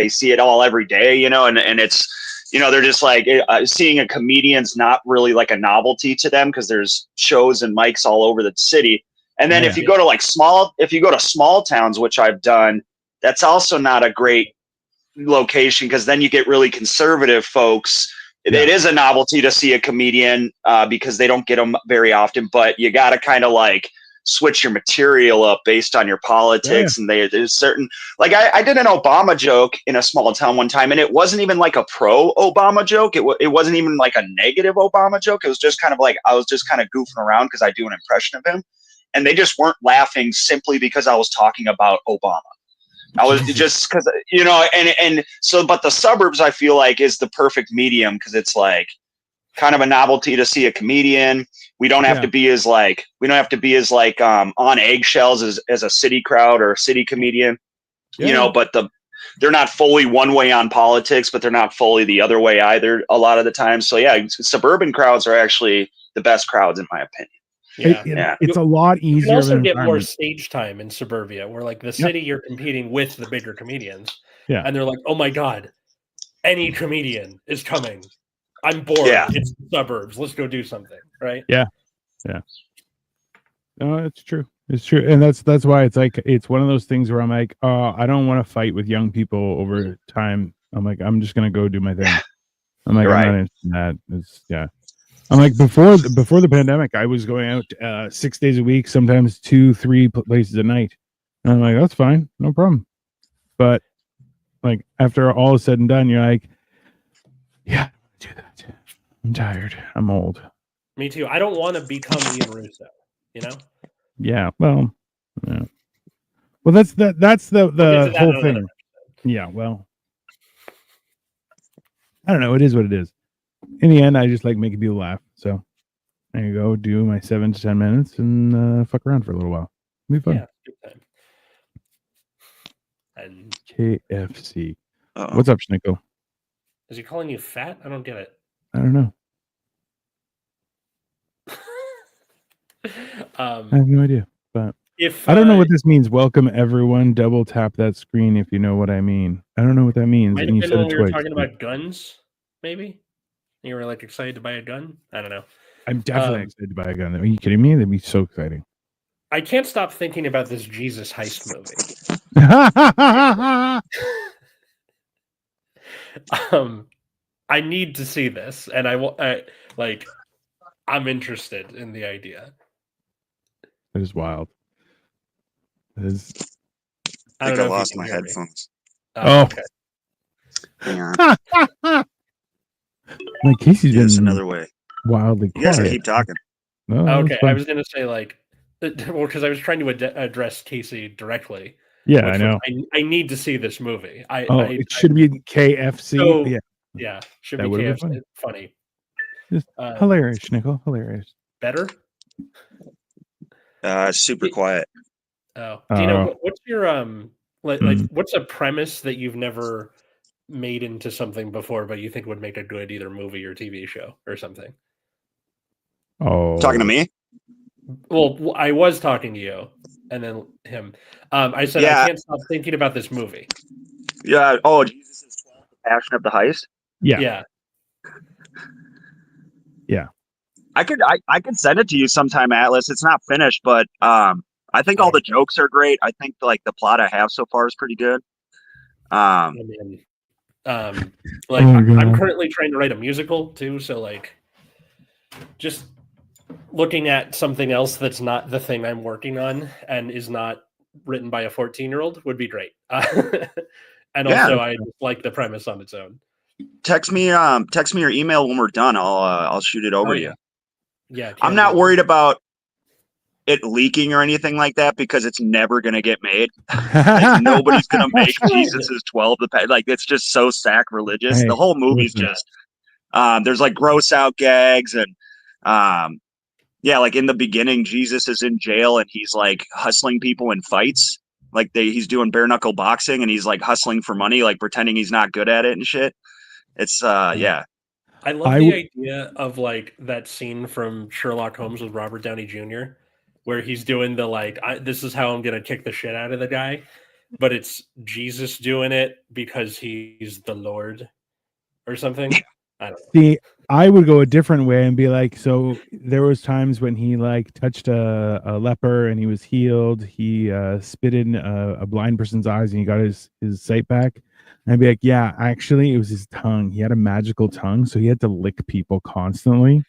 see it all every day, and it's they're just like seeing a comedian's not really like a novelty to them because there's shows and mics all over the city. And then if you go to small towns, which I've done, that's also not a great location because then you get really conservative folks. It is a novelty to see a comedian because they don't get them very often, but you got to kind of like switch your material up based on your politics. And there's certain, like I did an Obama joke in a small town one time, and it wasn't even like a pro Obama joke. It wasn't even like a negative Obama joke. It was just kind of like, I was just kind of goofing around because I do an impression of him. And they just weren't laughing simply because I was talking about Obama. I was just because, and so, but the suburbs I feel like is the perfect medium because it's like kind of a novelty to see a comedian. We don't have to be as like, on eggshells as a city crowd or a city comedian, but they're not fully one way on politics, but they're not fully the other way either a lot of the time. So yeah, suburban crowds are actually the best crowds in my opinion. It's a lot easier. You can also get more stage time in suburbia, where like the city you're competing with the bigger comedians, and they're like, "Oh my god, any comedian is coming. I'm bored. It's the suburbs. Let's go do something." Right? Yeah. No, it's true. It's true, and that's why it's like it's one of those things where I'm like, oh, I don't want to fight with young people over time. I'm like, I'm just gonna go do my thing. I'm like, I'm not interested in that. It's I'm like before the pandemic, I was going out 6 days a week, sometimes 2-3 places a night. And I'm like, that's fine, no problem. But like after all is said and done, you're like, yeah, I don't want to do that. I'm tired. I'm old. Me too. I don't want to become Ian Russo. Yeah. Well. Yeah. Well, that's the whole thing. Yeah. Well, I don't know. It is what it is. In the end, I just like making people laugh. So there you go. Do my 7 to 10 minutes and fuck around for a little while. It'll be fun. Yeah, good time. And KFC. What's up, Schnickel? Is he calling you fat? I don't get it. I don't know. I have no idea. But I don't know what this means. Welcome everyone. Double tap that screen if you know what I mean. I don't know what that means. Might have been when we were talking about guns, maybe. You were like excited to buy a gun? I don't know. I'm definitely excited to buy a gun. Are you kidding me? That'd be so exciting. I can't stop thinking about this Jesus heist movie. I need to see this, and I'm interested in the idea. It is wild. It is. I think I lost my headphones. Okay. Hang on. Like Casey's been another way. Wildly You guys can keep talking. No, okay, I was gonna say because I was trying to address Casey directly. Yeah, I know. I need to see this movie. It should be KFC. So, should be KFC. Funny. Just hilarious, Nicole. Hilarious. better? Super quiet. Oh, Dino, what's your what's a premise that you've never made into something before, but you think would make a good either movie or TV show or something? Talking to me? Well, I was talking to you, and then him. I said I can't stop thinking about this movie. Yeah. Oh, Jesus is 12, the Passion of the Heist. Yeah. I could send it to you sometime, Atlas. It's not finished, but I think all the jokes are great. I think like the plot I have so far is pretty good. I'm currently trying to write a musical too, so like just looking at something else that's not the thing I'm working on and is not written by a 14-year-old would be great. And also I just like the premise on its own. Text me your email when we're done. I'll shoot it over to you. Yeah. I'm not worried about it leaking or anything like that because it's never going to get made. Like, nobody's going to make Jesus is 12. Like, it's just so sacrilegious. The whole movie's just, there's like gross out gags and, like in the beginning, Jesus is in jail and he's like hustling people in fights. Like he's doing bare knuckle boxing and he's like hustling for money, like pretending he's not good at it and shit. It's, I love the idea of like that scene from Sherlock Holmes with Robert Downey Jr. where he's doing the like, this is how I'm going to kick the shit out of the guy. But it's Jesus doing it because he's the Lord or something. I don't know. See, I would go a different way and be like, so there was times when he like touched a leper and he was healed. He spit in a blind person's eyes and he got his sight back. And I'd be like, yeah, actually, it was his tongue. He had a magical tongue, so he had to lick people constantly.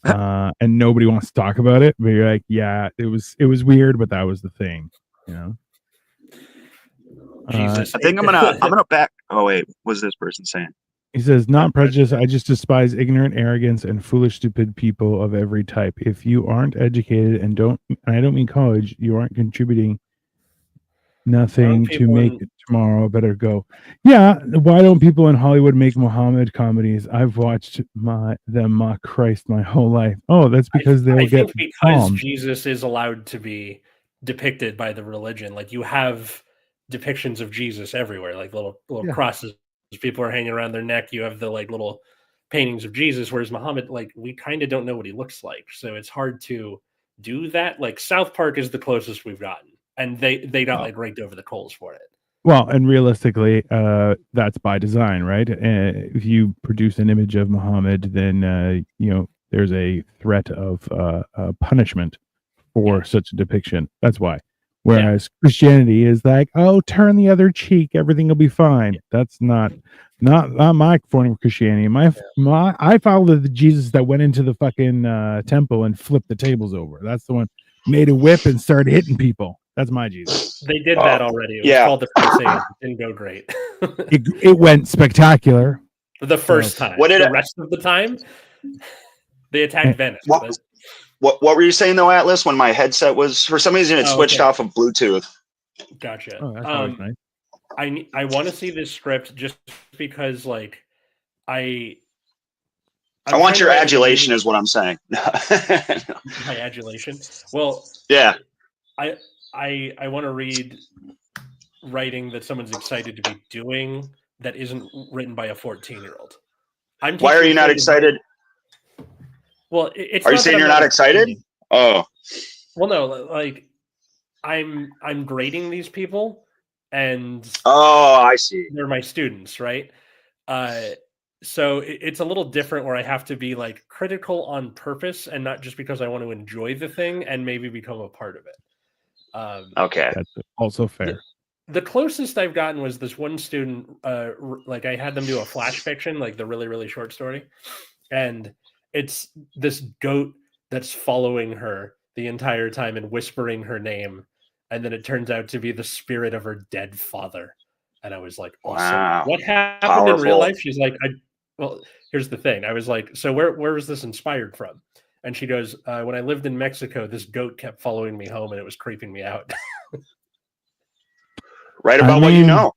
And nobody wants to talk about it. But you're like, yeah, it was weird, but that was the thing, you know. Jesus, I think I'm gonna back. Oh wait, what's this person saying? He says, not prejudice. I just despise ignorant arrogance and foolish, stupid people of every type. If you aren't educated and I don't mean college, you aren't contributing nothing to make it tomorrow. Better go. Yeah. Why don't people in Hollywood make Muhammad comedies? I've watched them mock Christ my whole life. Oh, that's because they'll get because Jesus is allowed to be depicted by the religion. Like you have depictions of Jesus everywhere, like little crosses. People are hanging around their neck. You have the like little paintings of Jesus, whereas Muhammad, like we kind of don't know what he looks like, so it's hard to do that. Like South Park is the closest we've gotten, and they got like raked over the coals for it. Well, and realistically, that's by design, right? If you produce an image of Muhammad, then there's a threat of punishment for such a depiction. That's why. Whereas Christianity is like, oh, turn the other cheek, everything will be fine. That's not my form of Christianity. I follow the Jesus that went into the fucking temple and flipped the tables over. That's the one made a whip and started hitting people. That's my Jesus. They did that already. It was called the Crusade. It didn't go great. it went spectacular. The first time. The rest of the time, they attacked Venice. What were you saying though, Atlas? When my headset was for some reason it switched off of Bluetooth. Gotcha. Oh, that's always nice. I want to see this script just because, like, I want your adulation, is what I'm saying. My adulation. Well, yeah. I want to read writing that someone's excited to be doing that isn't written by a 14-year-old. Why are you not excited? Well, it's. Are you saying you're not excited? Oh. Well, no. Like, I'm grading these people, and I see. They're my students, right? So it's a little different where I have to be like critical on purpose and not just because I want to enjoy the thing and maybe become a part of it. Okay, that's also fair. The closest I've gotten was this one student. Like I had them do a flash fiction, like the really really short story, and it's this goat that's following her the entire time and whispering her name. And then it turns out to be the spirit of her dead father. And I was like, awesome. Wow. What happened in real life? She's like, well, here's the thing. I was like, so where was this inspired from? And she goes, when I lived in Mexico, this goat kept following me home and it was creeping me out. Right about what you know.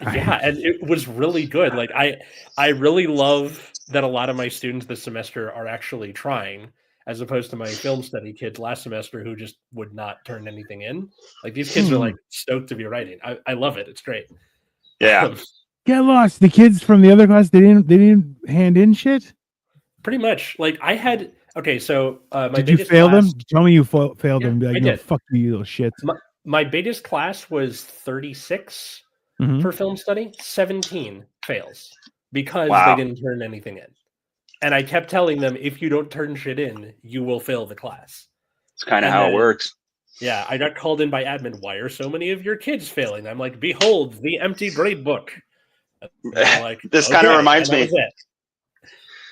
Yeah, and it was really good. Like I really love that a lot of my students this semester are actually trying, as opposed to my film study kids last semester who just would not turn anything in. Like these kids are like stoked to be writing. I love it. It's great. Yeah. Get lost. The kids from the other class, they didn't hand in shit. Pretty much. Like I had. Okay, so my did you biggest fail class, them? Tell me you failed them. And be like, I no, did. fuck you little shit. My biggest class was 36 for film study. 17 fails because they didn't turn anything in. And I kept telling them, if you don't turn shit in, you will fail the class. It's kind of how it works. Yeah, I got called in by admin. Why are so many of your kids failing? I'm like, behold, the empty grade book. Like, this kind of reminds me.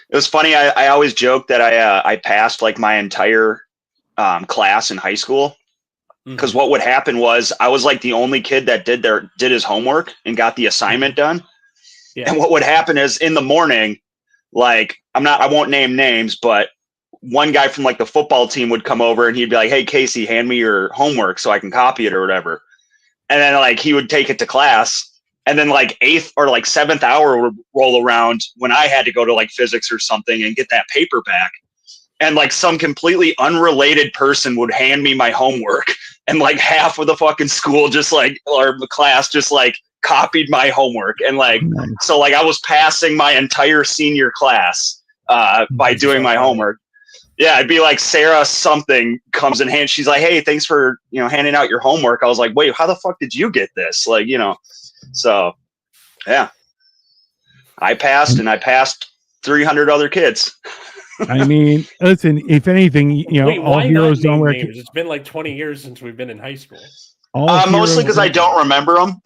It was funny. I always joke that I passed like my entire class in high school. Because what would happen was I was like the only kid that did his homework and got the assignment done. Yeah. And what would happen is in the morning, like I won't name names, but one guy from like the football team would come over and he'd be like, "Hey Casey, hand me your homework so I can copy it or whatever." And then like he would take it to class. And then like 8th or like 7th hour would roll around when I had to go to like physics or something and get that paper back. And like some completely unrelated person would hand me my homework, and like half of the fucking school just like, or the class just like copied my homework. And like, so like I was passing my entire senior class by doing my homework. Yeah, it'd be like Sarah something comes in hand. She's like, "Hey, thanks for, handing out your homework." I was like, "Wait, how the fuck did you get this?" Like, so yeah, I passed and I passed 300 other kids. I mean, listen, if anything, Wait, all heroes don't wear names. It's been like 20 years since we've been in high school. Mostly because I don't remember them.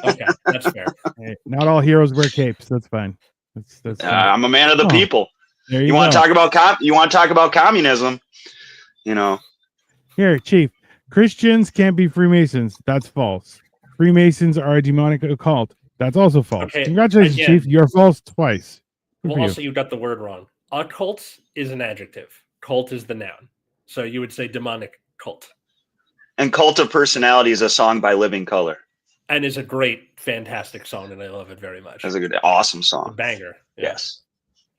Okay, that's fair. Hey, not all heroes wear capes. That's fine. That's fine. I'm a man of the people. There you want to talk about you want to talk about communism? Here, Chief. Christians can't be Freemasons. That's false. Freemasons are a demonic occult. That's also false. Okay, congratulations, Chief. You're false twice. Well, also you got the word wrong. Occult is an adjective. Cult is the noun. So you would say demonic cult. And Cult of Personality is a song by Living Colour. And is a great, fantastic song, and I love it very much. It's a good, awesome song. A banger. Yeah. Yes.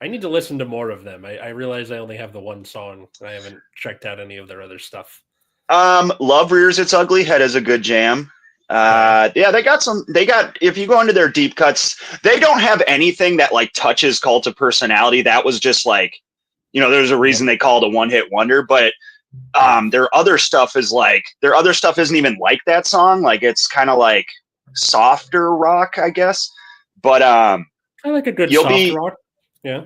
I need to listen to more of them. I realize I only have the one song. I haven't checked out any of their other stuff. Love Rears Its Ugly Head is a good jam. If you go into their deep cuts, they don't have anything that like touches Cult of Personality. That was just like, there's a reason they call it a one-hit wonder, but their other stuff isn't even like that song. Like it's kind of like softer rock, I guess. But I like a good soft rock. Yeah.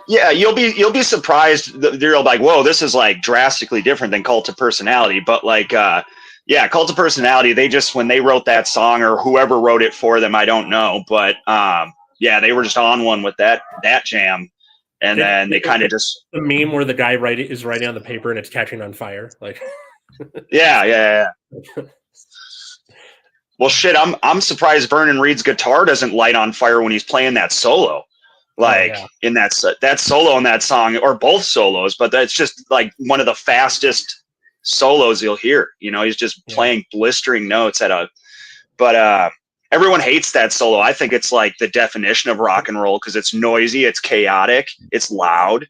Yeah, you'll be surprised. You're like, whoa, this is like drastically different than Cult of Personality. But like yeah, Cult of Personality, when they wrote that song, or whoever wrote it for them, I don't know. But yeah, they were just on one with that jam. And then they kind of just the meme where the guy is writing on the paper and it's catching on fire. Like yeah. Well, shit, I'm surprised Vernon Reed's guitar doesn't light on fire when he's playing that solo. Like in that solo in that song, or both solos, but that's just like one of the fastest solos you'll hear. He's just playing blistering notes but everyone hates that solo. I think it's like the definition of rock and roll because it's noisy, it's chaotic, it's loud.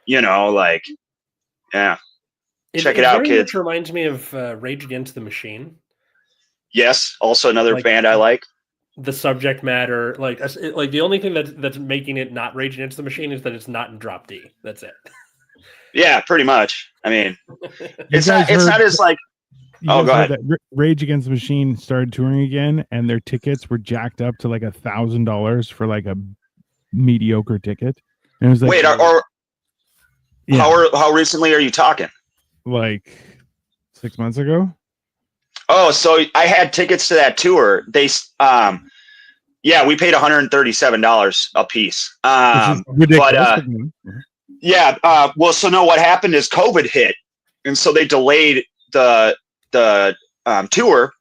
Like, yeah. Check it out, kids. It reminds me of Rage Against the Machine. Yes, also another band I like. The subject matter, like the only thing that's making it not Rage Against the Machine is that it's not in drop D. That's it. Yeah, pretty much. I mean, it's not as like. Oh, go ahead. That Rage Against the Machine started touring again, and their tickets were jacked up to like $1,000 for like a mediocre ticket. And it was like, wait, how recently are you talking? Like 6 months ago. Oh, so I had tickets to that tour. They, yeah, we paid $137 a piece. But yeah, well, so no, what happened is COVID hit, and so they delayed the tour,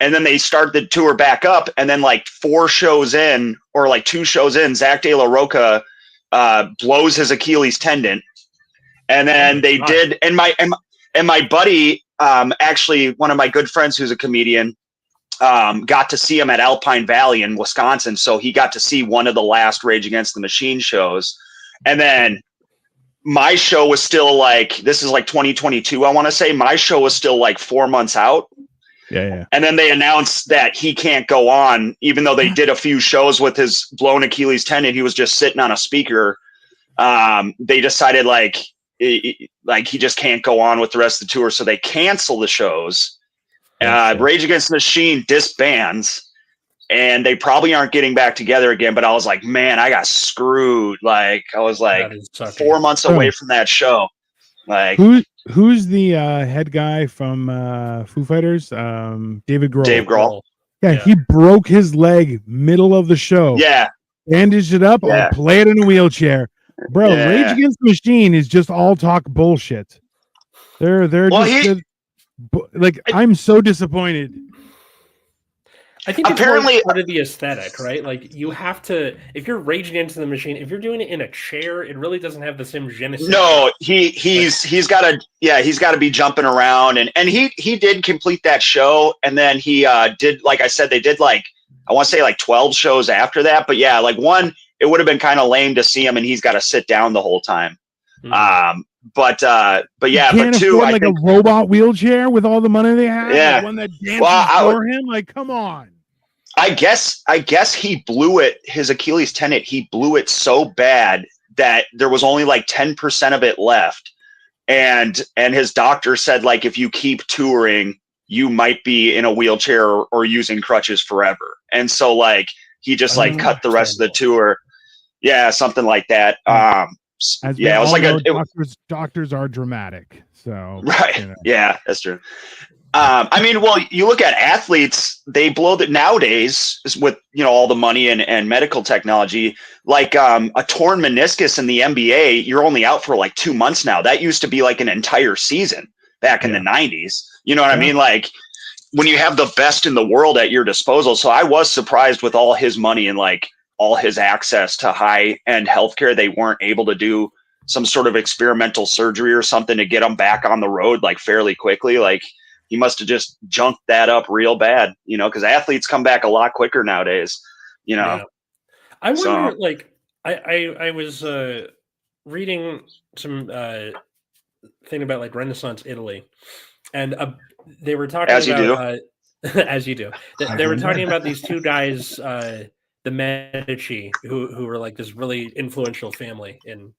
and then they started the tour back up, and then like 4 shows in, or like 2 shows in, Zach De La Rocha blows his Achilles tendon, and then they did, and my buddy, actually one of my good friends who's a comedian, got to see him at Alpine Valley in Wisconsin, so he got to see one of the last Rage Against the Machine shows, and then my show was still like, this is like 2022, I want to say. My show was still like 4 months out. Yeah. And then they announced that he can't go on, even though they did a few shows with his blown Achilles tendon. He was just sitting on a speaker. They decided like he just can't go on with the rest of the tour. So they cancel the shows. Rage Against the Machine disbands. And they probably aren't getting back together again. But I was like, man, I got screwed. Like, I was like 4 months away from that show. Like, who's the head guy from Foo Fighters? David Grohl. Dave Grohl. Yeah, he broke his leg middle of the show. Yeah. Bandaged it up or played in a wheelchair. Bro, Rage Against the Machine is just all talk bullshit. They're I'm so disappointed. I think it's apparently part of the aesthetic, right? Like you have to, if you're raging into the machine, if you're doing it in a chair, it really doesn't have the same genesis. No, he's got to be jumping around, and he did complete that show, and then he did, like I said, they did like, I want to say like 12 shows after that, but yeah, like one, it would have been kind of lame to see him, and he's got to sit down the whole time. Mm-hmm. But yeah, but two, I think, a robot wheelchair with all the money they have. Yeah, one that dances for him. Like, come on. I guess he blew it. His Achilles tendon, he blew it so bad that there was only like 10% of it left, and his doctor said like, if you keep touring, you might be in a wheelchair or using crutches forever. And so like he just like cut the rest of the tour. Yeah, something like that. It was like doctors are dramatic. So right. You know. Yeah, that's true. I mean, well, you look at athletes, they blow that nowadays with, all the money and medical technology, like a torn meniscus in the NBA, you're only out for like 2 months now. That used to be like an entire season back in the 90s. You know what I mean? Like when you have the best in the world at your disposal. So I was surprised with all his money and like all his access to high end healthcare, they weren't able to do some sort of experimental surgery or something to get him back on the road like fairly quickly. Like, he must have just junked that up real bad, because athletes come back a lot quicker nowadays, Yeah. I wonder, like, I was reading some thing about like Renaissance Italy, and they were talking as about, you do. as you do. They were talking about these two guys, the Medici, who were like this really influential family in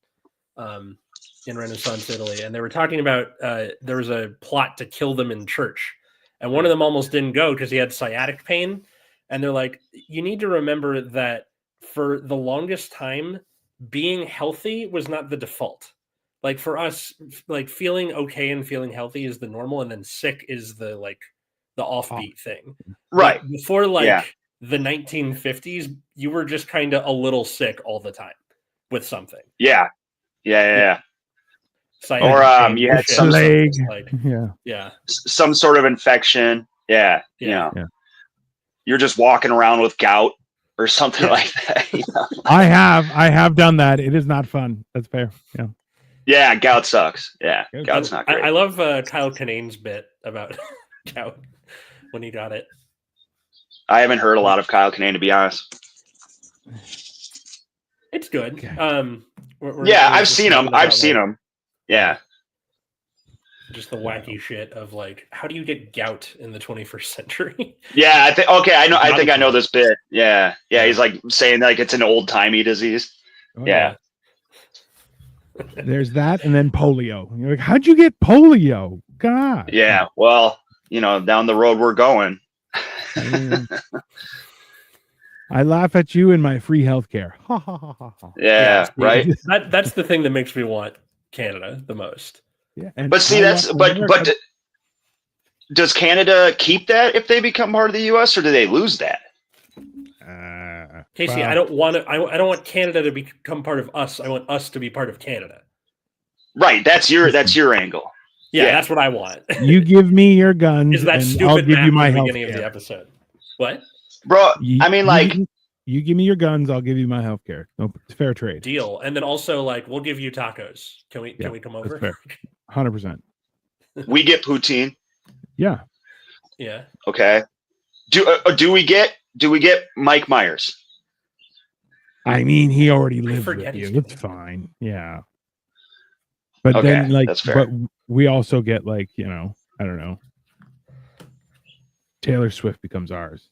Renaissance Italy, and they were talking about there was a plot to kill them in church, and one of them almost didn't go because he had sciatic pain, and they're like, you need to remember that for the longest time, being healthy was not the default. Like for us, like feeling okay and feeling healthy is the normal, and then sick is the offbeat thing. Right. But before the 1950s, you were just kind of a little sick all the time with something. Yeah. Or you had some leg, some sort of infection. Yeah. You're just walking around with gout or something like that. I have done that. It is not fun. That's fair. Yeah, gout sucks. Yeah, gout's not great. I love Kyle Kinane's bit about gout when he got it. I haven't heard a lot of Kyle Kinane, to be honest. It's good. Okay. I've seen him. Yeah. Just the wacky shit of like, how do you get gout in the 21st century? Yeah, I think I know this bit. Yeah. He's like saying like it's an old timey disease. Oh, yeah. There's that, and then polio. You're like, how'd you get polio? God. Yeah. Well, down the road we're going. I laugh at you and my free healthcare. Yeah, right. That's the thing that makes me want Canada the most. Yeah, but see, does Canada keep that if they become part of the U.S. or do they lose that? Casey, I don't want Canada to become part of us. I want us to be part of Canada. Right. That's your angle. Yeah, that's what I want. You give me your guns. Is that and stupid? I'll give you my beginning healthcare. of the episode. What? Bro, you give me your guns, I'll give you my healthcare. No, it's fair trade. Deal. And then also, like, we'll give you tacos. Can we come over? That's fair. 100%. We get poutine. Yeah. Yeah. Okay. Do we get Mike Myers? I mean, he already lives with you. It's fine. Yeah. But Okay, then like, that's fair. but we also get like, I don't know. Taylor Swift becomes ours.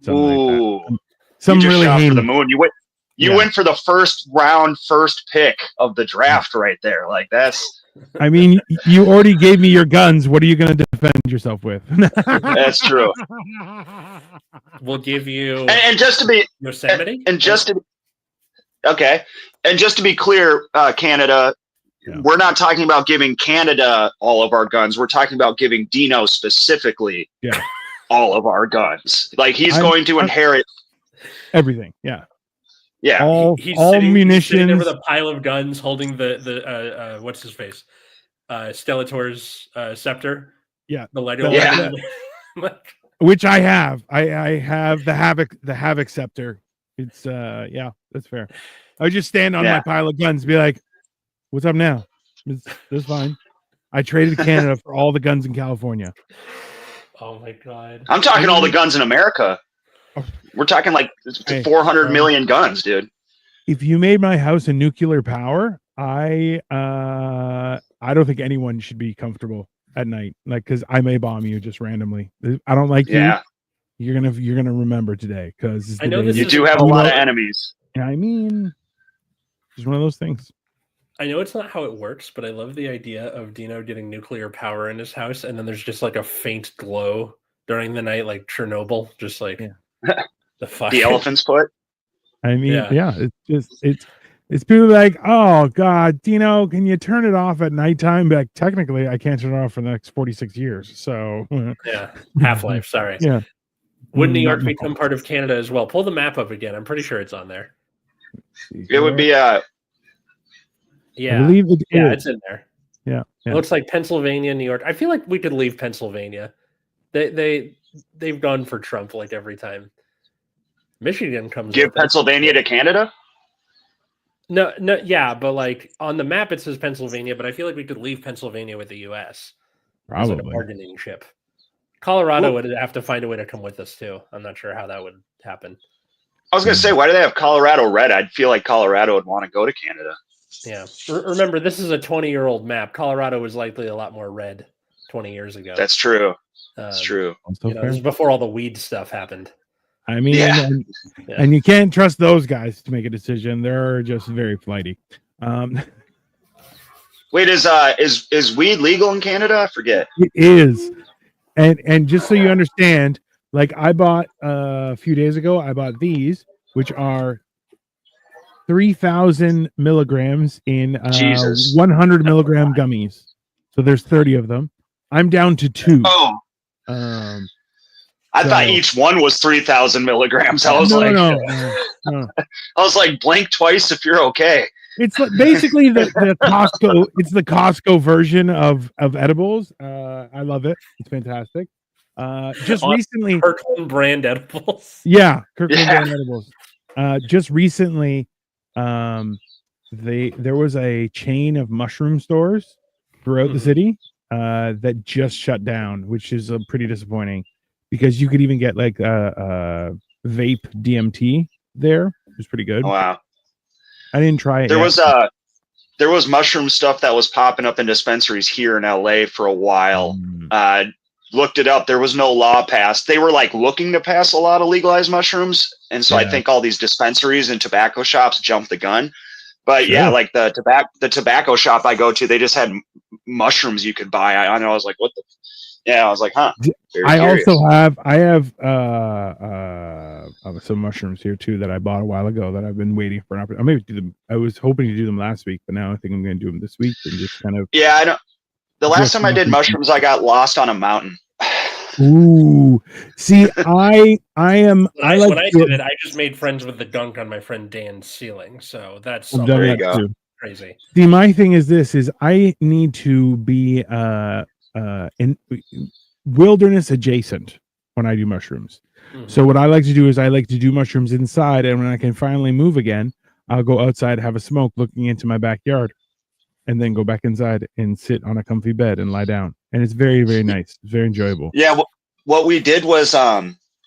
Something like Ooh, that. Some you just really shot for the heinous. moon. You went for the first round, first pick of the draft right there. Like that's. I mean, you already gave me your guns. What are you going to defend yourself with? That's true. We'll give you And just to be Yosemite. and just to okay, and just to be clear, Canada. Yeah. We're not talking about giving Canada all of our guns. We're talking about giving Dino specifically all of our guns. Like he's going to inherit everything. Yeah. Yeah. All He's munitions. He's sitting there with a pile of guns, holding the what's his face, Stellator's scepter. Yeah. The Lego. Yeah. Which I have. I have the Havoc scepter. It's that's fair. I would just stand on my pile of guns and be like, what's up now? That's fine. I traded Canada for all the guns in California. Oh my god. I'm talking all the guns in America. We're talking like 400 million guns, dude. If you made my house a nuclear power, I don't think anyone should be comfortable at night. Like, because I may bomb you just randomly. I don't like you. You're gonna remember today because I know you do have a lot of enemies. I mean, it's one of those things. I know it's not how it works, but I love the idea of Dino getting nuclear power in his house, and then there's just like a faint glow during the night, like Chernobyl, just like the fuck. The elephant's foot. I mean, it's people like, oh God, Dino, can you turn it off at nighttime? Like, technically, I can't turn it off for the next 46 years. So yeah, Half-Life. Sorry. Yeah. Would New York become part of Canada as well? Pull the map up again. I'm pretty sure it's on there. It would be I believe it's in there. Yeah. It looks like Pennsylvania, New York. I feel like we could leave Pennsylvania. They've gone for Trump like every time. Michigan comes. Give Pennsylvania to Canada? No, yeah, but like on the map it says Pennsylvania, but I feel like we could leave Pennsylvania with the U.S. Probably as a bargaining chip. Colorado would have to find a way to come with us too. I'm not sure how that would happen. I was going to say, why do they have Colorado red? I'd feel like Colorado would want to go to Canada. Yeah. Remember, this is a 20-year-old map. Colorado was likely a lot more red 20 years ago. That's true. That's true. This is before all the weed stuff happened. I mean, and you can't trust those guys to make a decision. They're just very flighty. Wait, is weed legal in Canada? I forget. It is. And just so you understand, like I bought a few days ago, I bought these, which are 3,000 milligrams in 100 milligram gummies. So there's 30 of them. I'm down to 2. Oh. I thought each one was 3,000 milligrams. I was no. I was like, blink twice if you're okay. It's like basically the Costco. It's the Costco version of edibles. I love it. It's fantastic. Just recently, Kirkland brand edibles. Yeah, Kirkland brand edibles. Just recently, there was a chain of mushroom stores throughout the city that just shut down, which is pretty disappointing because you could even get like vape DMT there. It was pretty good. Oh, wow. I didn't try it. There was mushroom stuff that was popping up in dispensaries here in LA for a while. Looked it up. There was no law passed. They were like looking to pass a lot of legalized mushrooms. And so I think all these dispensaries and tobacco shops jumped the gun. But yeah, like the tobacco shop I go to, they just had mushrooms you could buy. I know. I was like, what the? Yeah, I was like, huh. I have some mushrooms here too that I bought a while ago that I've been waiting for an opportunity. I maybe do them. I was hoping to do them last week, but now I think I'm going to do them this week and just kind of. Yeah, I don't. The last time I did mushrooms, I got lost on a mountain. Ooh, see, I did it, I just made friends with the gunk on my friend Dan's ceiling. So that's crazy. See, my thing is this: I need to be in wilderness adjacent when I do mushrooms. So what I like to do is I like to do mushrooms inside, and when I can finally move again, I'll go outside, have a smoke, looking into my backyard, and then go back inside and sit on a comfy bed and lie down. And it's very, very nice. It's very enjoyable. Yeah. What we did was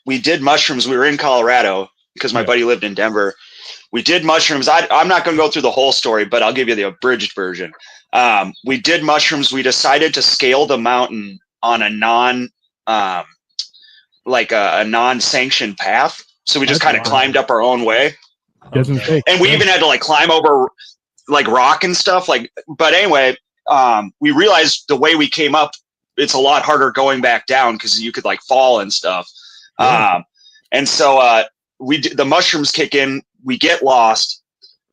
we did mushrooms. We were in Colorado because my buddy lived in Denver. we did mushrooms. I'm not going to go through the whole story, but I'll give you the abridged version. We did mushrooms. We decided to scale the mountain on a non-sanctioned path. So we just kind of climbed up our own way. And we even had to like climb over like rock and stuff. But anyway, we realized the way we came up, it's a lot harder going back down because you could like fall and stuff. Yeah. And so the mushrooms kick in. We get lost.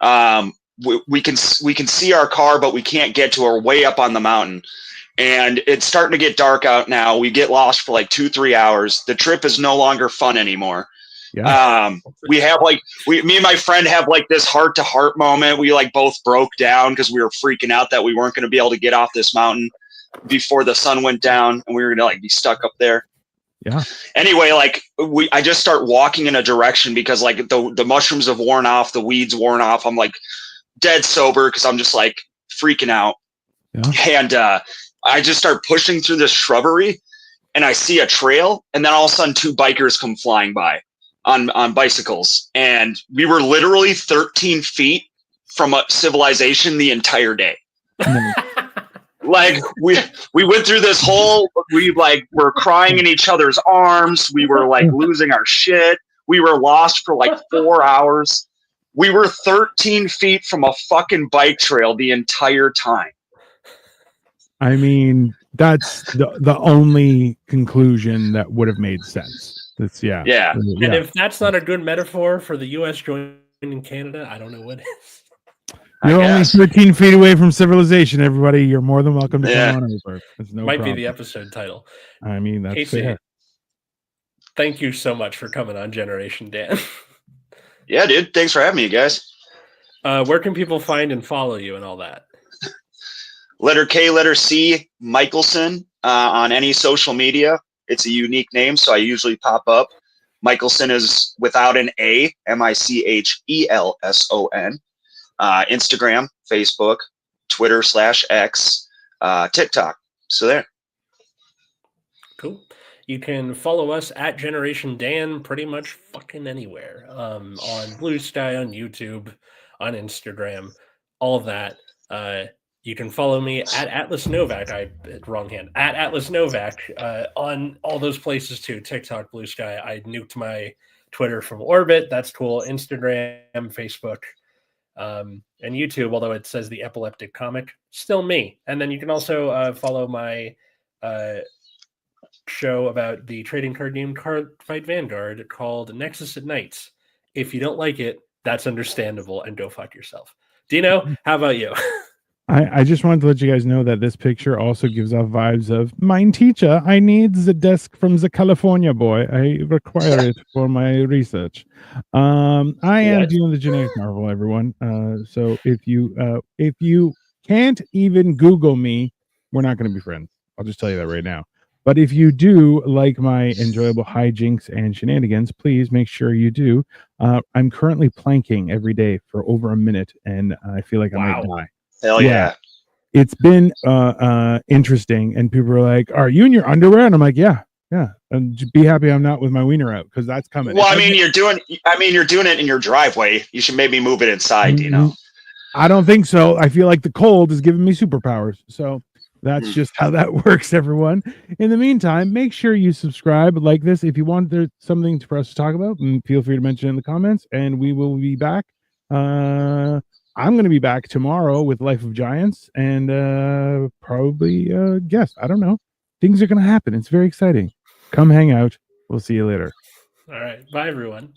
We can see our car, but we can't get to her way up on the mountain. And it's starting to get dark out now. We get lost for like 2-3 hours. The trip is no longer fun anymore. Yeah. We have me and my friend have like this heart-to-heart moment. We like both broke down because we were freaking out that we weren't going to be able to get off this mountain before the sun went down, and we were going to like be stuck up there. Yeah. Anyway, like I just start walking in a direction because like the mushrooms have worn off, the weeds worn off. I'm like dead sober because I'm just like freaking out. Yeah. And I just start pushing through this shrubbery, and I see a trail, and then all of a sudden 2 bikers come flying by on bicycles, and we were literally 13 feet from a civilization the entire day. Like we went through this whole, we like were crying in each other's arms. We were like losing our shit. We were lost for like 4 hours. We were 13 feet from a fucking bike trail the entire time. I mean, that's the only conclusion that would have made sense. That's yeah. And if that's not a good metaphor for the U.S. joining Canada, I don't know what is. You're only 13 feet away from civilization, everybody. You're more than welcome to come on over. Might be the episode title. I mean, that's Casey, fair. Thank you so much for coming on Generation Dan. Yeah, dude. Thanks for having me, you guys. Where can people find and follow you and all that? Letter K, letter C, Michelson on any social media. It's a unique name, so I usually pop up. Michelson is without an A, Michelson. Instagram, Facebook, Twitter /X, TikTok. So there. Cool. You can follow us at Generation Dan pretty much fucking anywhere. On Blue Sky, on YouTube, on Instagram, all of that. You can follow me at Atlas Novak. Wrong hand. At Atlas Novak on all those places too. TikTok, Blue Sky. I nuked my Twitter from orbit. That's cool. Instagram, Facebook. And YouTube, although it says the Epileptic Comic, still me. And then you can also follow my show about the trading card game Card Fight Vanguard called Nexus at Nights. If you don't like it, that's understandable, and go fuck yourself. Dino, how about you? I just wanted to let you guys know that this picture also gives off vibes of mine teacher. I need the desk from the California boy. I require it for my research. I am doing the Genetic Marvel, everyone. So if you can't even Google me, we're not going to be friends. I'll just tell you that right now. But if you do like my enjoyable hijinks and shenanigans, please make sure you do. I'm currently planking every day for over a minute, and I feel like I might die. Hell yeah. It's been interesting, and people are like, "Are you in your underwear?" And I'm like, "Yeah." And be happy I'm not with my wiener out, because that's coming. Well, you're doing it in your driveway. You should maybe move it inside. You know. I don't think so. I feel like the cold is giving me superpowers. So that's just how that works, everyone. In the meantime, make sure you subscribe, like this. If you want there's something for us to talk about, and feel free to mention it in the comments, and we will be back. I'm going to be back tomorrow with Life of Giants, and probably guest. I don't know. Things are going to happen. It's very exciting. Come hang out. We'll see you later. All right. Bye, everyone.